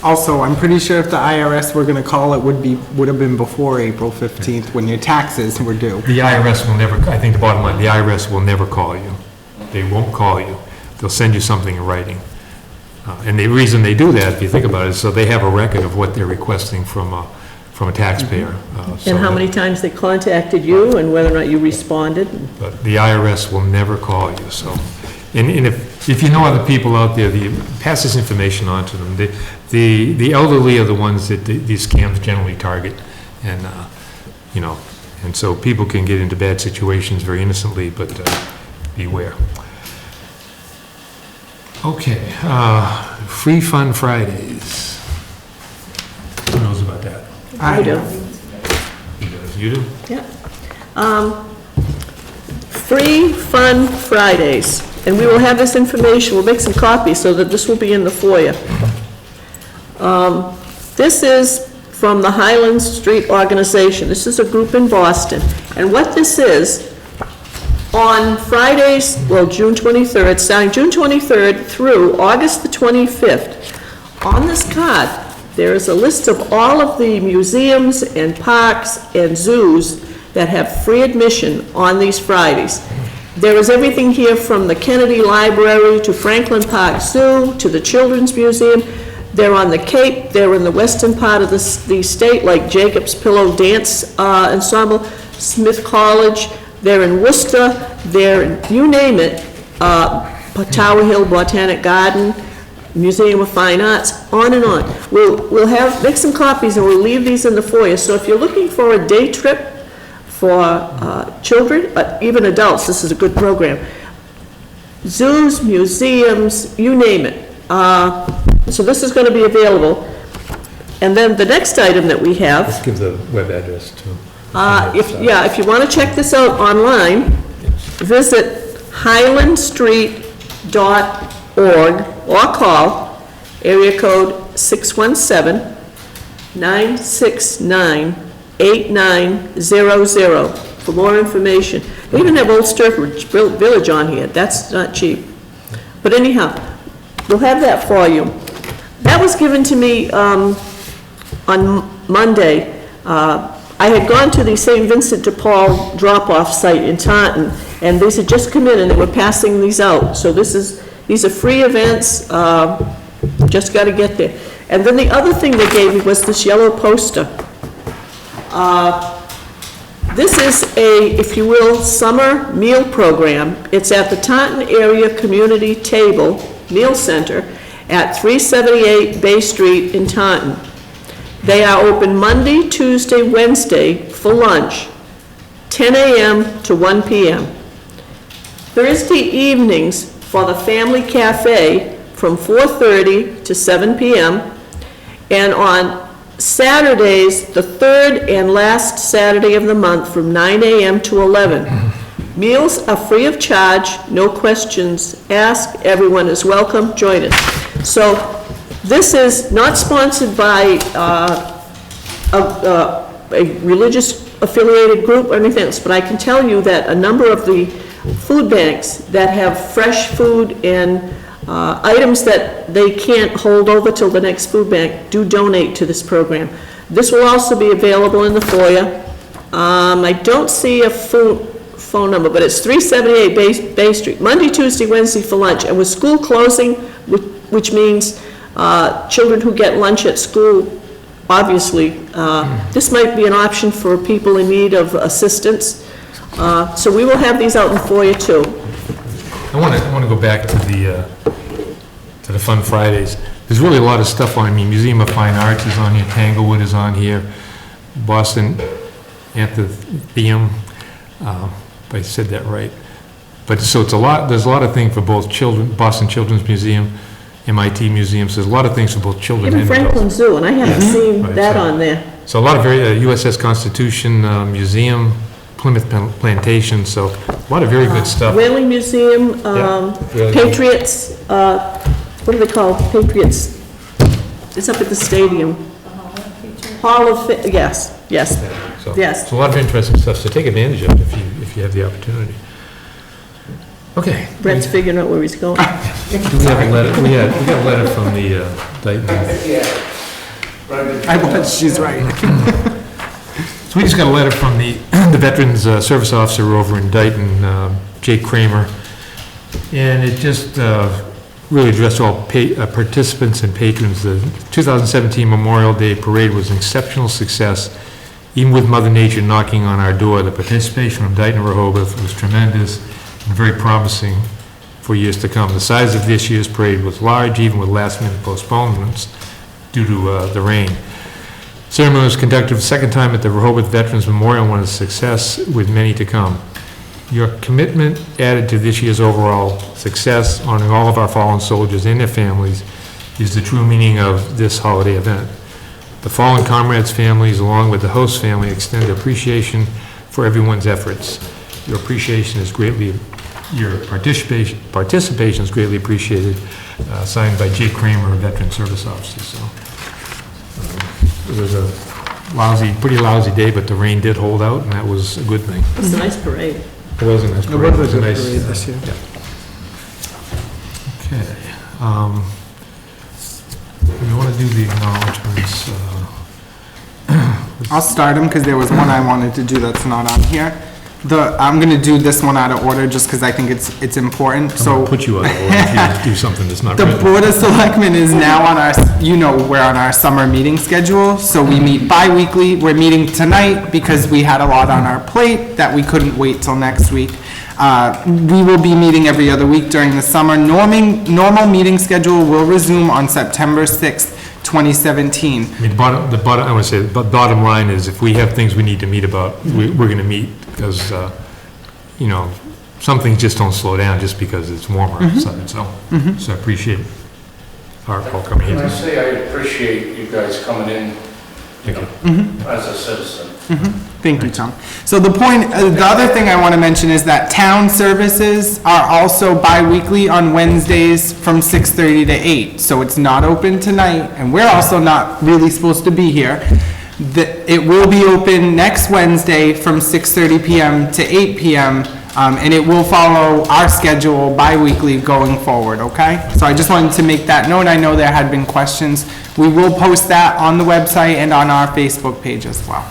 Also, I'm pretty sure if the IRS were gonna call, it would have been before April 15th, when your taxes were due. The IRS will never, I think the bottom line, the IRS will never call you. They won't call you. They'll send you something in writing. And the reason they do that, if you think about it, is so they have a record of what they're requesting from a taxpayer. And how many times they contacted you and whether or not you responded. But the IRS will never call you, so. And if you know other people out there, pass this information on to them. The elderly are the ones that these scams generally target. And, and so people can get into bad situations very innocently, but beware. Okay, Free Fun Fridays. Who knows about that? I do. You do? Yeah. Free Fun Fridays, and we will have this information, we'll make some copies so that this will be in the foyer. This is from the Highland Street Organization. This is a group in Boston, and what this is, on Fridays, well, June 23rd, starting June 23rd through August the 25th, on this card, there is a list of all of the museums and parks and zoos that have free admission on these Fridays. There is everything here from the Kennedy Library to Franklin Park Zoo to the Children's Museum. They're on the Cape, they're in the western part of the state, like Jacob's Pillow Dance Ensemble, Smith College, they're in Worcester, they're in, you name it, Tower Hill Botanic Garden, Museum of Fine Arts, on and on. We'll make some copies and we'll leave these in the foyer. So if you're looking for a day trip for children, but even adults, this is a good program. Zoos, museums, you name it. So this is going to be available. And then the next item that we have, Let's give the web address too. if you want to check this out online, visit highlandstreet.org or call area code 617-969-8900 for more information. They even have Old Sturbridge Village on here. That's not cheap. But anyhow, we'll have that for you. That was given to me on Monday. I had gone to the St. Vincent de Paul drop-off site in Taunton, and they said just come in, and they were passing these out. So these are free events, just got to get there. And then the other thing they gave me was this yellow poster. This is a, if you will, summer meal program. It's at the Taunton Area Community Table Meal Center at 378 Bay Street in Taunton. They are open Monday, Tuesday, Wednesday for lunch, 10 a.m. to 1 p.m. Thursday evenings for the Family Cafe from 4:30 to 7 p.m. And on Saturdays, the third and last Saturday of the month from 9 a.m. to 11. Meals are free of charge, no questions asked, everyone is welcome, join us. So this is not sponsored by a religious affiliated group or anything else, but I can tell you that a number of the food banks that have fresh food and items that they can't hold over till the next food bank do donate to this program. This will also be available in the foyer. I don't see a phone number, but it's 378 Bay Street, Monday, Tuesday, Wednesday for lunch. And with school closing, which means children who get lunch at school, obviously, this might be an option for people in need of assistance. So we will have these out in the foyer too. I want to go back to the Fun Fridays. There's really a lot of stuff on. I mean, Museum of Fine Arts is on here, Tanglewood is on here, Boston Athenaeum, if I said that right. But so it's a lot. There's a lot of things for both children. Boston Children's Museum, MIT museums. There's a lot of things for both children Even and Franklin adults. Zoo, and I haven't seen Right, that so- on there. So a lot of very USS Constitution Museum, Plymouth Plantation. So a lot of very good stuff. Whaling Museum, Whaling. Patriots, what do they call Patriots? It's up at the stadium. Hall of Fame, yes. So Yes. it's a lot of interesting stuff. So take advantage of it if you have the opportunity. Okay. Brett's figuring out where he's going. Do we have a letter? We got a letter from the Dayton. I was, she's right. So we just got a letter from the Veterans Service Officer over in Dayton, Jake Kramer, and it just really addressed all participants and patrons. The 2017 Memorial Day Parade was an exceptional success. Even with Mother Nature knocking on our door, the participation from Dayton and Rehoboth was tremendous and very promising for years to come. The size of this year's parade was large, even with last-minute postponements due to the rain. Ceremony was conducted for the second time at the Rehoboth Veterans Memorial, and was a success with many to come. Your commitment added to this year's overall success, honoring all of our fallen soldiers and their families, is the true meaning of this holiday event. The fallen comrades' families, along with the host family, extend appreciation for everyone's efforts. Your appreciation is greatly, your participation is greatly appreciated. Signed by Jake Kramer, a veteran service officer. So it was a pretty lousy day, but the rain did hold out, and that was a good thing. It was a nice parade. It was a nice parade. It was a good parade this year. Yeah. Okay. We want to do the acknowledgements. I'll start them because there was one I wanted to do that's not on here. I'm going to do this one out of order just because I think it's important. I'm So going to put you out of order if you do something that's not the written. Board of Selectmen is now on our, we're on our summer meeting schedule, so we meet bi-weekly. We're meeting tonight because we had a lot on our plate that we couldn't wait till next week. We will be meeting every other week during the summer. Normal meeting schedule will resume on September 6th, 2017. I mean, I want to say, the bottom line is if we have things we need to meet about, we're going to meet because, some things just don't slow down just because it's warmer outside. So I appreciate our all coming Can I here. say I appreciate you guys coming in, Thank you. as a citizen. Thank you, Tom. So the other thing I want to mention is that town services are also bi-weekly on Wednesdays from 6:30 to 8. So it's not open tonight, and we're also not really supposed to be here. It will be open next Wednesday from 6:30 PM to 8 PM, and it will follow our schedule bi-weekly going forward, okay? So I just wanted to make that note. I know there had been questions. We will post that on the website and on our Facebook page as well.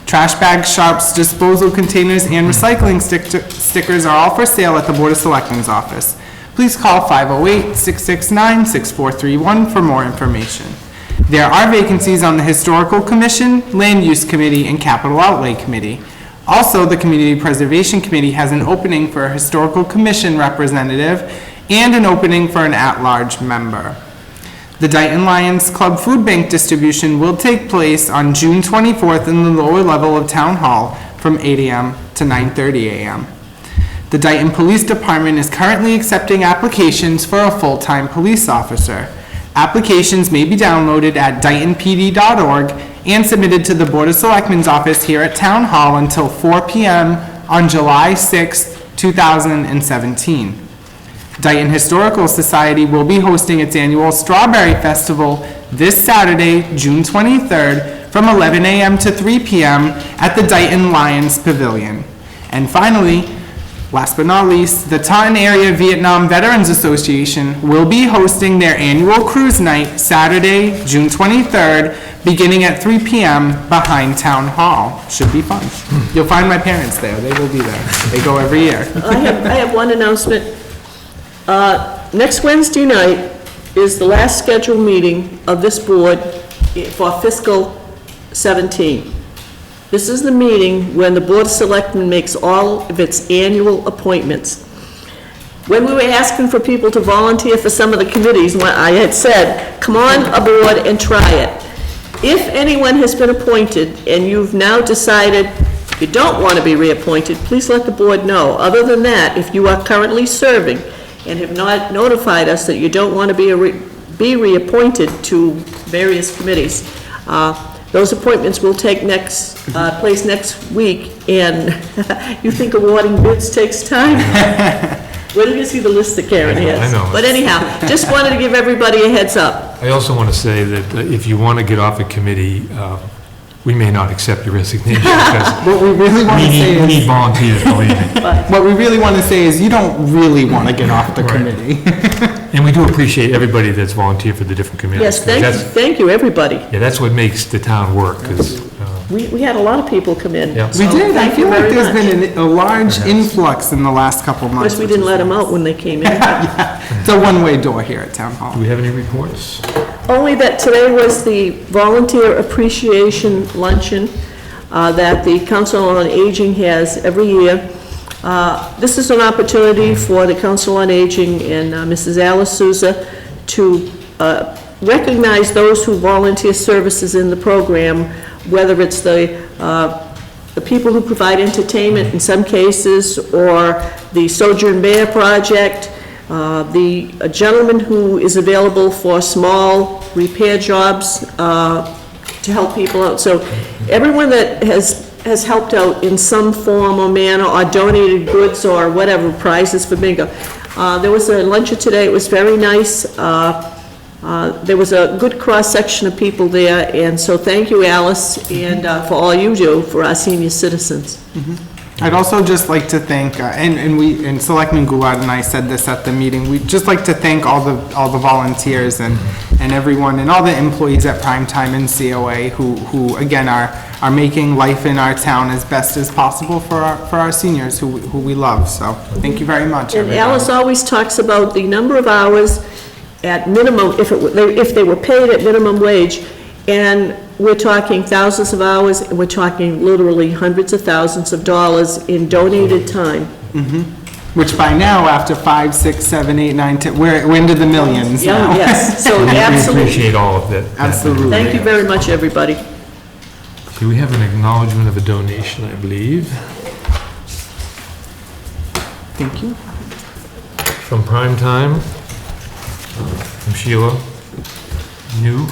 Trash bags, sharps, disposal containers, and recycling stickers are all for sale at the Board of Selectmen's office. Please call 508-669-6431 for more information. There are vacancies on the Historical Commission, Land Use Committee, and Capital Outlay Committee. Also, the Community Preservation Committee has an opening for a Historical Commission representative and an opening for an at-large member. The Dayton Lions Club Food Bank distribution will take place on June 24th in the lower level of Town Hall from 8 a.m. to 9:30 a.m. The Dayton Police Department is currently accepting applications for a full-time police officer. Applications may be downloaded at daytonpd.org and submitted to the Board of Selectmen's office here at Town Hall until 4 p.m. on July 6th, 2017. Dayton Historical Society will be hosting its annual Strawberry Festival this Saturday, June 23rd, from 11 a.m. to 3 p.m. at the Dayton Lions Pavilion. And finally, last but not least, the Taunton Area Vietnam Veterans Association will be hosting their annual cruise night Saturday, June 23rd, beginning at 3 p.m. behind Town Hall. Should be fun. You'll find my parents there. They will be there. They go every year. I have one announcement. Next Wednesday night is the last scheduled meeting of this board for fiscal 17. This is the meeting when the Board of Selectmen makes all of its annual appointments. When we were asking for people to volunteer for some of the committees, I had said, come on aboard and try it. If anyone has been appointed and you've now decided you don't want to be reappointed, please let the board know. Other than that, if you are currently serving and have not notified us that you don't want to be reappointed to various committees, those appointments will take place next week, and you think awarding bids takes time? Where did you see the list that Karen has? I know. But anyhow, just wanted to give everybody a heads up. I also want to say that if you want to get off a committee, we may not accept your resignation because What we really want to say we need is, volunteers, believe me. what we really want to say is you don't really want to get off the Right. committee. And we do appreciate everybody that's volunteered for the different committees. Yes, That's- thank you, everybody. Yeah, that's what makes the town work, because, We had a lot of people come in. Yeah. We so did. I thank feel you like very there's much. been a large influx in the last couple Of months. course, we didn't let them out when they came in. It's a one-way door here at Town Hall. do we have any reports? Only that today was the Volunteer Appreciation Luncheon that the Council on Aging has every year. This is an opportunity for the Council on Aging and Mrs. Alice Souza to recognize those who volunteer services in the program, whether it's the the people who provide entertainment in some cases, or the Sojourn Bear Project, the gentleman who is available for small repair jobs to help people out. So everyone that has helped out in some form or manner, or donated goods or whatever, prizes for bingo. There was a luncheon today, it was very nice. There was a good cross-section of people there, and so thank you, Alice, and for all you do for our senior citizens. I'd also just like to thank, and Selectman Goulart and I said this at the meeting, we'd just like to thank all the volunteers and everyone, and all the employees at Primetime and COA who again are making life in our town as best as possible for our seniors who we love. So thank you very much, And everybody. Alice always talks about the number of hours at minimum, if they were paid at minimum wage, and we're talking thousands of hours, and we're talking literally hundreds of thousands of dollars in donated time. Which by now, after 5, 6, 7, 8, 9, 10, we're into the millions Yeah, now. yes, so We absolutely. appreciate all of that. Absolutely. Thank you very much, everybody. Okay, we have an acknowledgement of a donation, I believe, Thank you. from Primetime, from Sheila New,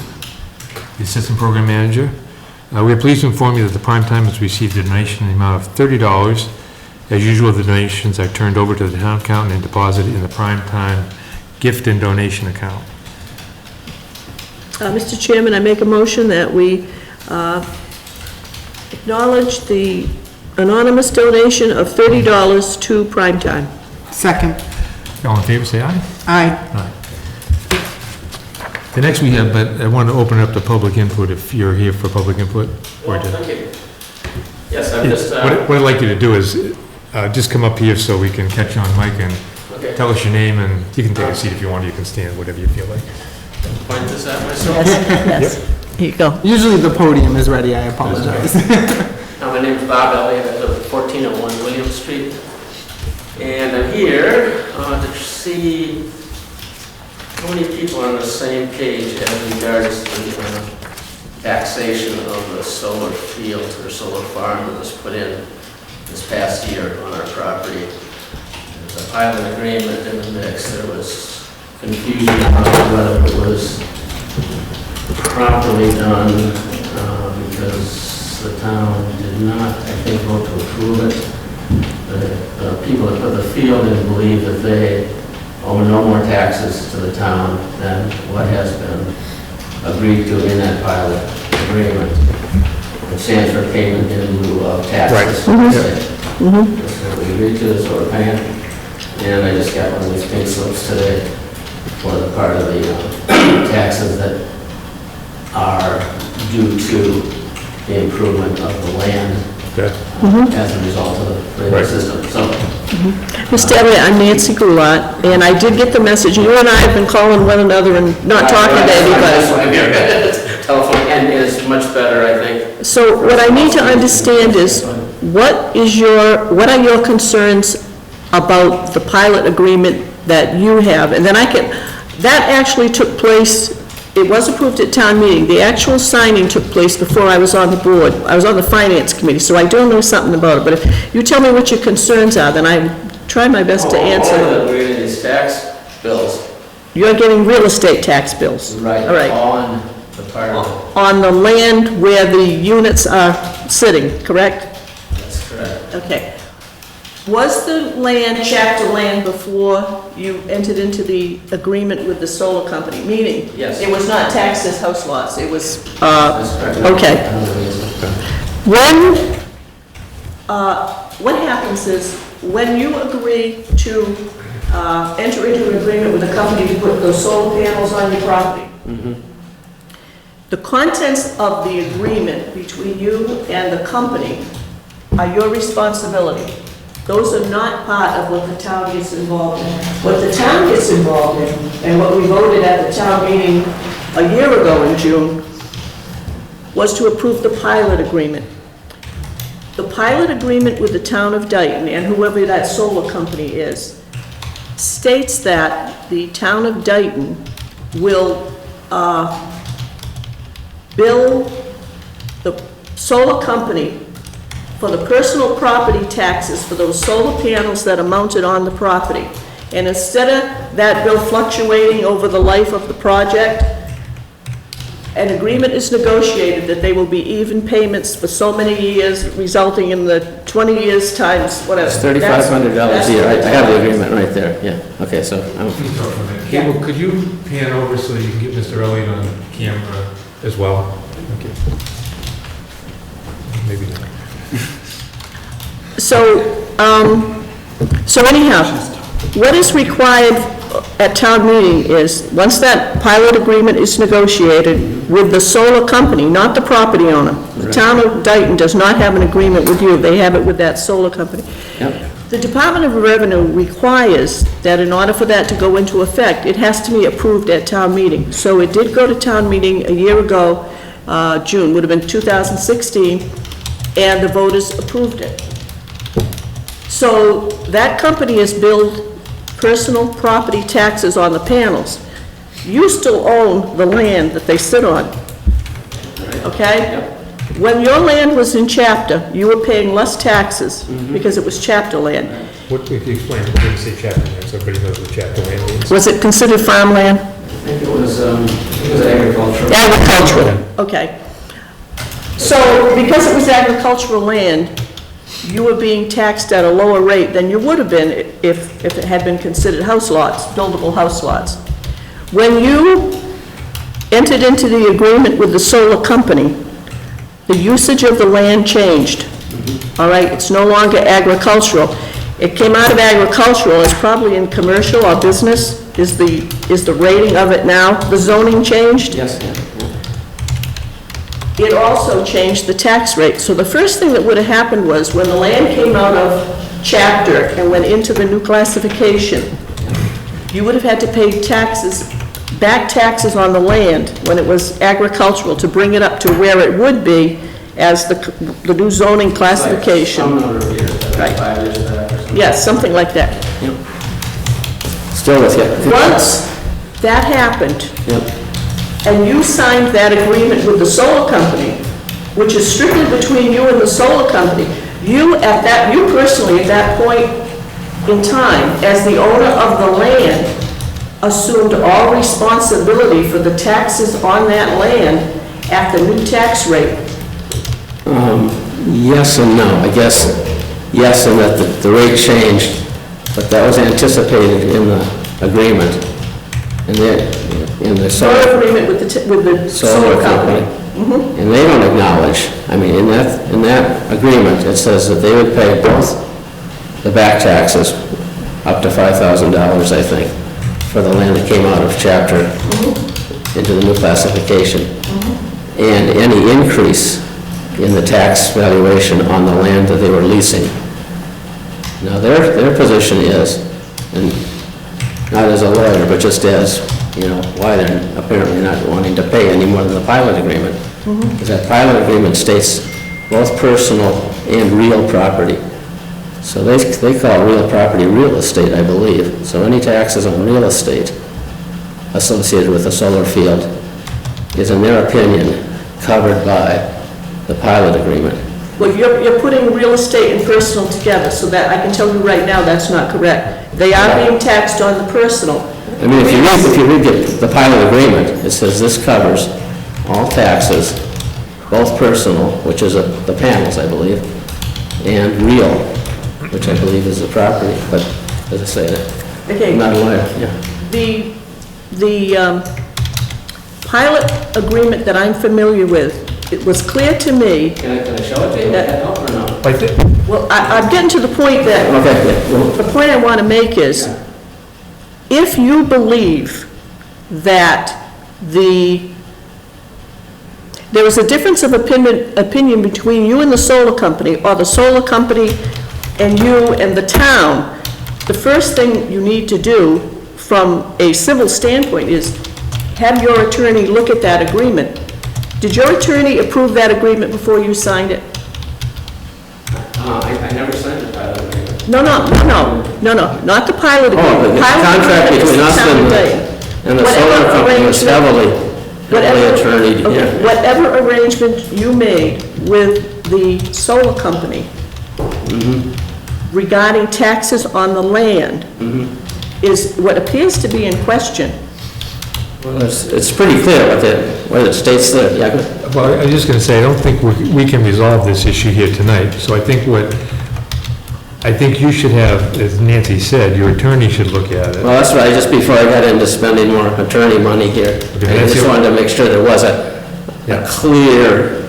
the Assistant Program Manager. We are pleased to inform you that the Primetime has received a donation in the amount of $30. As usual, the donations are turned over to the town accountant and deposited in the Primetime gift and donation account. Mr. Chairman, I make a motion that we acknowledge the anonymous donation of $30 to Primetime. Second. All in favor, say aye. Aye. The next we have, but I want to open up to public input if you're here for public input. Or to- Thank you. Yes, I'm just, What I'd like you to do is just come up here so we can catch you on mic and okay, tell us your name, and you can take a seat if you want, you can stand, whatever you feel like. point this at myself. Yes, here you go. Usually the podium is ready, I apologize. My name is Bob Elliott, I live at 1401 William Street, and I'm here to see how many people are on the same page as regards the taxation of the solar field or solar farm that was put in this past year on our property. There's a pilot agreement in the mix. There was confusion about whether it was properly done because the town did not, I think, vote to approve it. The people that put the field in believe that they owe no more taxes to the town than what has been agreed to in that pilot agreement. It stands for payment in lieu of taxes. That's what we agreed to, that's what we're paying. And I just got one of these pink slips today for the part of the taxes that are due to the improvement of the land as a result of the radio system. So, Mr. Elliott, I'm Nancy Goulart, and I did get the message. You and I have been calling one another and not talking to anybody. Telephone and is much better, I think. So what I need to understand is, what are your concerns about the pilot agreement that you have? And then that actually took place, it was approved at town meeting. The actual signing took place before I was on the board. I was on the finance committee, so I do know something about it. But if you tell me what your concerns are, then I try my best to answer them. We're getting these tax bills. You're getting real estate tax bills. Right. All right. On the part of On the land where the units are sitting, correct? it. That's correct. Okay. Was the land chapter land before you entered into the agreement with the solar company? Meaning, Yes. it was not taxed as house lots, it was, That's correct. okay. I don't know the reason. When, what happens is, when you agree to enter into an agreement with a company to put those solar panels on your property, the contents of the agreement between you and the company are your responsibility. Those are not part of what the town gets involved in. What the town gets involved in, and what we voted at the town meeting a year ago in June, was to approve the pilot agreement. The pilot agreement with the town of Dayton, and whoever that solar company is, states that the town of Dayton will bill the solar company for the personal property taxes for those solar panels that are mounted on the property. And instead of that bill fluctuating over the life of the project, an agreement is negotiated that they will be even payments for so many years, resulting in the 20 years times whatever. It's $3,500 a year. I have the agreement right there, yeah. Okay, so, Cable, could you pan over so you can get Mr. Elliott on camera as well? Okay. Maybe not. So anyhow, what is required at town meeting is, once that pilot agreement is negotiated with the solar company, not the property owner. The town of Dayton does not have an agreement with you, they have it with that solar company. yep. The Department of Revenue requires that in order for that to go into effect, it has to be approved at town meeting. So it did go to town meeting a year ago, June, would have been 2016, and the voters approved it. So that company has billed personal property taxes on the panels. You still own the land that they sit on, okay? When your land was in chapter, you were paying less taxes because it was chapter land. What, if you explain, when you say chapter land, so everybody knows what chapter land means? Was it considered farmland? I think it was agricultural. Agricultural, okay. So, because it was agricultural land, you were being taxed at a lower rate than you would have been if it had been considered house lots, buildable house lots. When you entered into the agreement with the solar company, the usage of the land changed. All right, it's no longer agricultural. It came out of agricultural, it's probably in commercial or business, is the rating of it now. The zoning changed. Yes, yeah. It also changed the tax rate. So the first thing that would have happened was, when the land came out of chapter and went into the new classification, you would have had to pay taxes, back taxes on the land when it was agricultural, to bring it up to where it would be as the new zoning classification. Some number of years, Right. 5 years back or something. Yes, something like that. Still with you. Once that happened, Yep. and you signed that agreement with the solar company, which is strictly between you and the solar company, you personally, at that point in time, as the owner of the land, assumed all responsibility for the taxes on that land at the new tax rate. Yes and no. I guess, yes, in that the rate changed, but that was anticipated in the agreement. In the Your solar agreement with the solar company. And they don't acknowledge, I mean, in that agreement, it says that they would pay both the back taxes, up to $5,000, I think, for the land that came out of chapter into the new classification. And any increase in the tax valuation on the land that they were leasing. Now, their position is, and not as a lawyer, but just as, why they're apparently not wanting to pay any more than the pilot agreement. Because that pilot agreement states both personal and real property. So they call real property real estate, I believe. So any taxes on real estate associated with a solar field is, in their opinion, covered by the pilot agreement. Well, you're putting real estate and personal together, so that, I can tell you right now, that's not correct. They are being taxed on the personal. I mean, if you read the pilot agreement, it says this covers all taxes, both personal, which is the panels, I believe, and real, which I believe is the property, but as I say, Okay. I'm not a lawyer, yeah. The pilot agreement that I'm familiar with, it was clear to me, Can I show it to you? That- Or no? I think, well, I'm getting to the point that, Okay, yeah, well, the point I want to make is, if you believe that there is a difference of opinion between you and the solar company, or the solar company and you and the town, the first thing you need to do from a civil standpoint is have your attorney look at that agreement. Did your attorney approve that agreement before you signed it? I never signed the pilot agreement. No, not the pilot agreement. Oh, the Pilot contract agreement is between us town and Dayton. the solar company was heavily attorneyed, Okay, yeah. whatever arrangement you made with the solar company regarding taxes on the land is what appears to be in question. Well, it's pretty clear what it states there. Yeah, go ahead. Well, I was just gonna say, I don't think we can resolve this issue here tonight, so I think you should have, as Nancy said, your attorney should look at it. Well, that's right, just before I got into spending more attorney money here, I just wanted to make sure there was a clear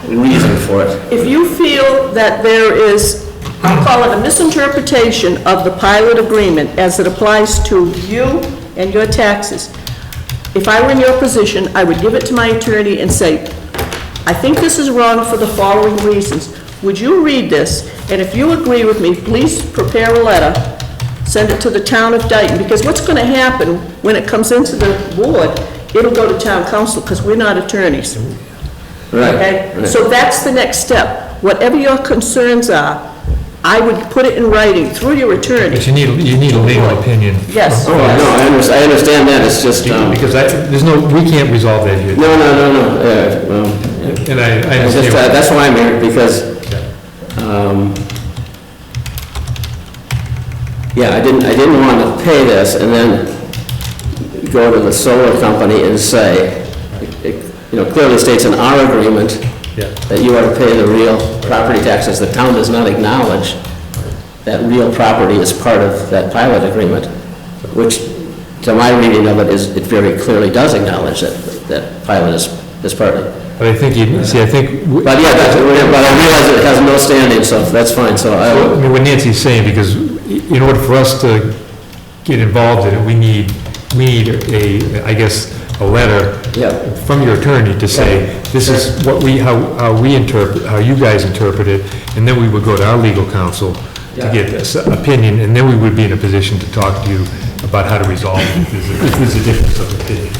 reason for it. If you feel that there is, I'll call it a misinterpretation of the pilot agreement as it applies to you and your taxes, if I were in your position, I would give it to my attorney and say, I think this is wrong for the following reasons. Would you read this? And if you agree with me, please prepare a letter, send it to the town of Dayton, because what's going to happen when it comes into the board, it'll go to town council, because we're not attorneys. Right. Okay? Right. So that's the next step. Whatever your concerns are, I would put it in writing through your attorney. But you need a legal opinion. Yes. Oh, no, I understand that, it's just, Because we can't resolve that here. no, And I it's just, understand. that's why I'm here, because, I didn't want to pay this and then go to the solar company and say, clearly states in our agreement Yeah. that you are to pay the real property taxes. The town does not acknowledge that real property is part of that pilot agreement, which, to my reading of it, it very clearly does acknowledge that pilot is part of it. But I think, But yeah, but I realize it has no standing, so that's fine, so I mean, what Nancy's saying, because in order for us to get involved in it, we need a letter from your attorney to say, this is what how we interpret, how you guys interpret it, and then we would go to our legal counsel to get this opinion, and then we would be in a position to talk to you about how to resolve it if there's a difference of opinion.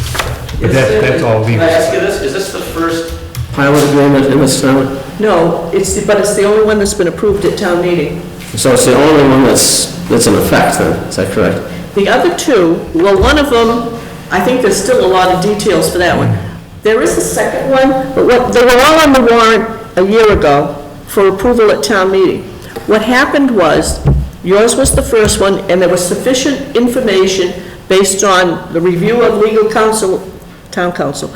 But that's all legal. Can I ask you this, is this the first pilot agreement in this town? No, but it's the only one that's been approved at town meeting. So it's the only one that's in effect then, is that correct? The other two, well, one of them, I think there's still a lot of details for that one. There is a second one, but they were all on the warrant a year ago for approval at town meeting. What happened was, yours was the first one, and there was sufficient information based on the review of legal counsel, town council,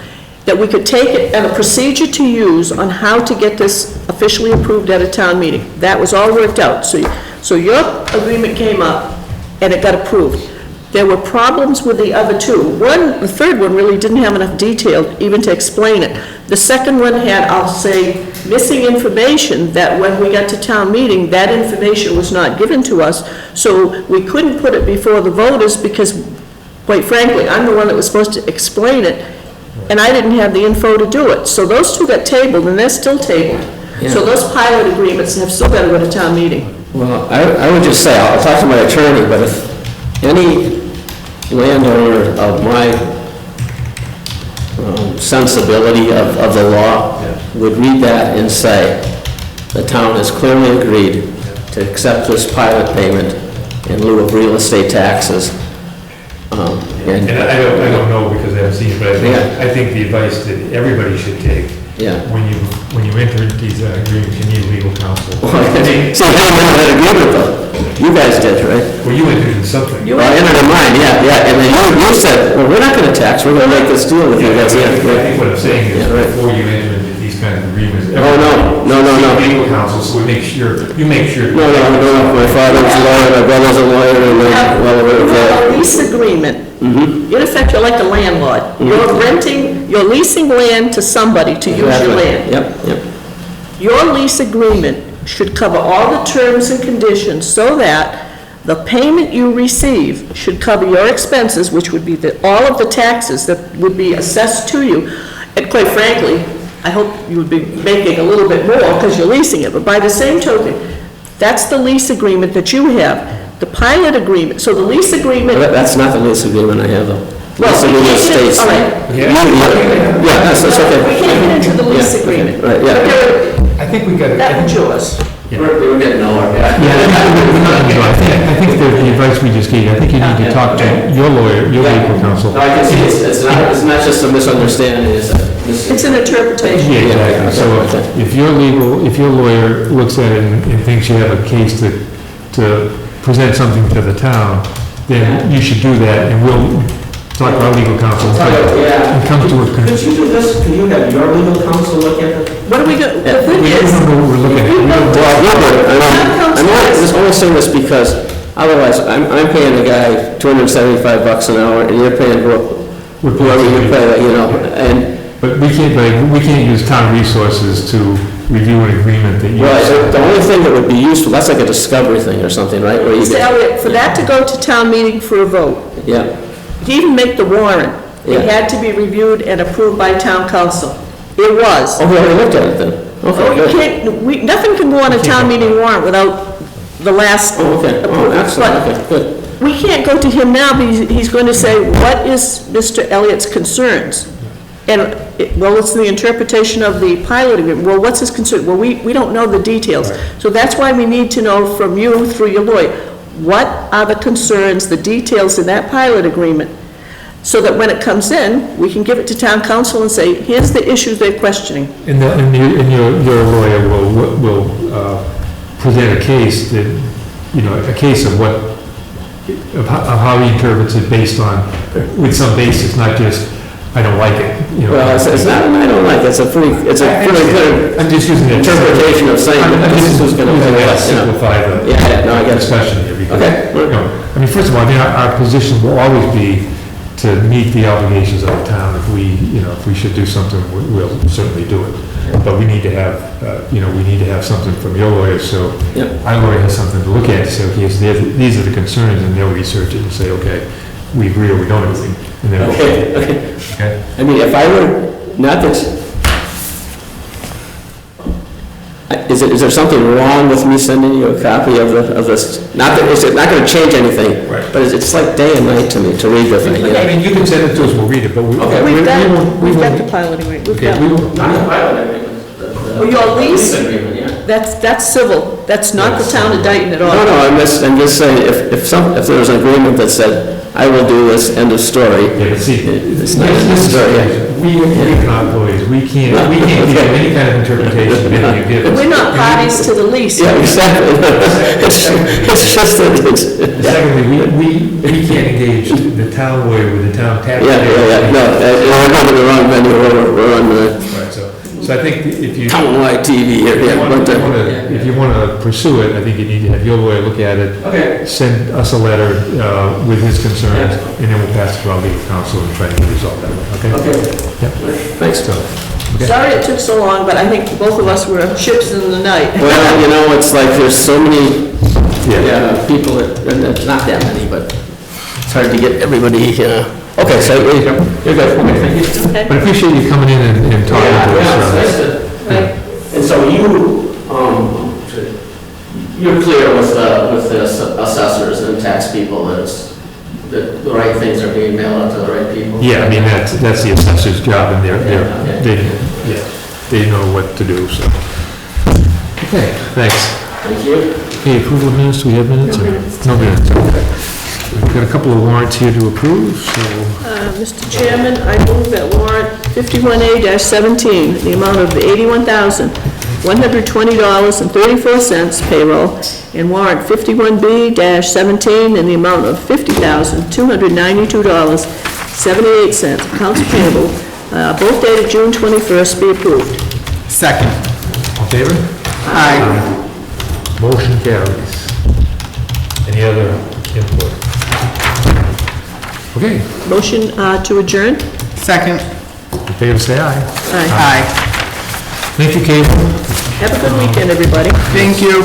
that we could take it and a procedure to use on how to get this officially approved at a town meeting. That was all worked out. So your agreement came up, and it got approved. There were problems with the other two. The third one really didn't have enough detail even to explain it. The second one had, I'll say, missing information that when we got to town meeting, that information was not given to us, so we couldn't put it before the voters because, quite frankly, I'm the one that was supposed to explain it, and I didn't have the info to do it. So those two got tabled, and they're still tabled. Yeah. So those pilot agreements have still got to go to town meeting. Well, I would just say, I'll talk to my attorney, but if any landowner of my sensibility of the law would read that and say, the town has clearly agreed to accept this pilot payment in lieu of real estate taxes. And I don't know because I haven't seen it, but I think the advice that everybody should take, when you enter into these agreements, you need legal counsel. So I didn't have that agreement though. You guys did, right? Well, you entered in something. Well, I entered in mine, yeah, and then you said, well, we're not gonna tax, we're gonna make this deal with you guys. I think what I'm saying is, before you enter into these kind of agreements. Oh, no. Legal counsel, so you make sure. No, my father's a lawyer, my brother's a lawyer, and then, well, You we're have a lease agreement. In effect, you're like a landlord. You're leasing land to somebody to use your land. Yep. Your lease agreement should cover all the terms and conditions so that the payment you receive should cover your expenses, which would be all of the taxes that would be assessed to you. And quite frankly, I hope you would be making a little bit more because you're leasing it, but by the same token, that's the lease agreement that you have. The pilot agreement, so the lease agreement... That's not the lease agreement I have, though. Well, Lease agreement states... all right. Yeah, that's okay. We can't get into the lease agreement. Right, yeah. I think we got it. That was yours. We're getting nowhere. I think the advice we just gave you, I think you need to talk to your lawyer, your legal counsel. No, I can see it's not just a misunderstanding, it's It's an interpretation. Yeah, exactly. So if your lawyer looks at it and thinks you have a case to present something to the town, then you should do that, and we'll talk to our legal counsel and come to a Could you do this? Could you have your legal counsel look at it? What do we do? The thing We is, don't know what we're looking at. I'm only saying this because otherwise, I'm paying a guy $275 an hour, and you're paying whoever you pay, you know, and. But we can't use town resources to review an agreement that you. Right, the only thing that would be useful, that's like a discovery thing or something, right? Where you Mr. Elliott, for that to go to town meeting for a vote, Yeah, to even make the warrant, it Yeah. had to be reviewed and approved by town council. It was. oh, we already looked at it then. Oh, Okay, you good. can't, nothing can go on a town meeting warrant without the last Oh, okay, oh, approval. excellent, But okay, good. we can't go to him now because he's going to say, what is Mr. Elliott's concerns? And, well, it's the interpretation of the pilot agreement. Well, what's his concern? Well, we don't know the details. So that's why we need to know from you, through your lawyer, what are the concerns, the details in that pilot agreement? So that when it comes in, we can give it to town council and say, here's the issues they're questioning. And your lawyer will present a case that, you know, a case of what, of how he interprets it based on, with some basis, not just, I don't like it, you know. Well, it's not, I don't like it, it's a pretty good I'm just using the interpretation of saying that this is who's gonna using pay that us, to you know. simplify the Yeah, no, I get it. discussion here, because, Okay. you know, I mean, first of all, I mean, our position will always be to meet the obligations of the town. If we, you know, if we should do something, we'll certainly do it. But we need to have, you know, we need to have something from your lawyer, so Yep. our lawyer has something to look at, to say, okay, so these are the concerns, and they'll research it and say, okay, we agree or we don't agree. And then, Okay, okay. okay? I mean, if I were, not that, is there something wrong with me sending you a copy of this? Not that, it's not gonna change anything. Right. But it's like day and night to me to read the thing, you know? I mean, you can send it to us, we'll read it, but we. Okay. We've got, we we've got won't- the pilot agreement. We've Okay, got- we will, Not the pilot agreement. Oh, your lease? agreement, yeah. That's civil. That's not the town of Dayton at all. No, I'm just saying, if there was an agreement that said, I will do this, end of story. yeah, but see, It's not necessary. we're not lawyers, we can't give you any kind of interpretation that you give us. We're not parties to the lease. Yeah, exactly. It's just that it's, Secondly, we can't engage the town lawyer with the town tax. yeah, no, we're not on the wrong venue, we're on the Right, so I think if you. townwide TV here, yeah, but, If you want to pursue it, I think you need to have your lawyer look at it. Okay. Send us a letter with his concerns, and then we'll pass it to our legal counsel and try to resolve that way, okay? Okay, Yep. thanks. So, okay. Sorry it took so long, but I think both of us were ships in the night. Well, you know, it's like there's so many, Yeah. people that, and it's not that many, but it's hard to get everybody, okay, so you're good. Okay, thank you. Okay. But I appreciate you coming in and talking to Yeah, it's us. nice to, and so you're clear with the assessors and tax people that the right things are being mailed out to the right people? Yeah, I mean, that's the assessor's job, and Okay. they know what to do, so. Okay, thanks. Thank you. Okay, approval of minutes, do we have minutes? No minutes, okay. We've got a couple of warrants here to approve, so, Mr. Chairman, I move that warrant 51A-17, the amount of $81,120.34 payroll, and warrant 51B-17 in the amount of $50,292.78 accounts payable, both dated June 21st, be approved. Second. all in favor? Aye. Motion carries. Any other input? Okay, Motion to adjourn? Second. in favor, say aye. Aye. Aye. Thank you, Kate. Have a good weekend, everybody. Thank you.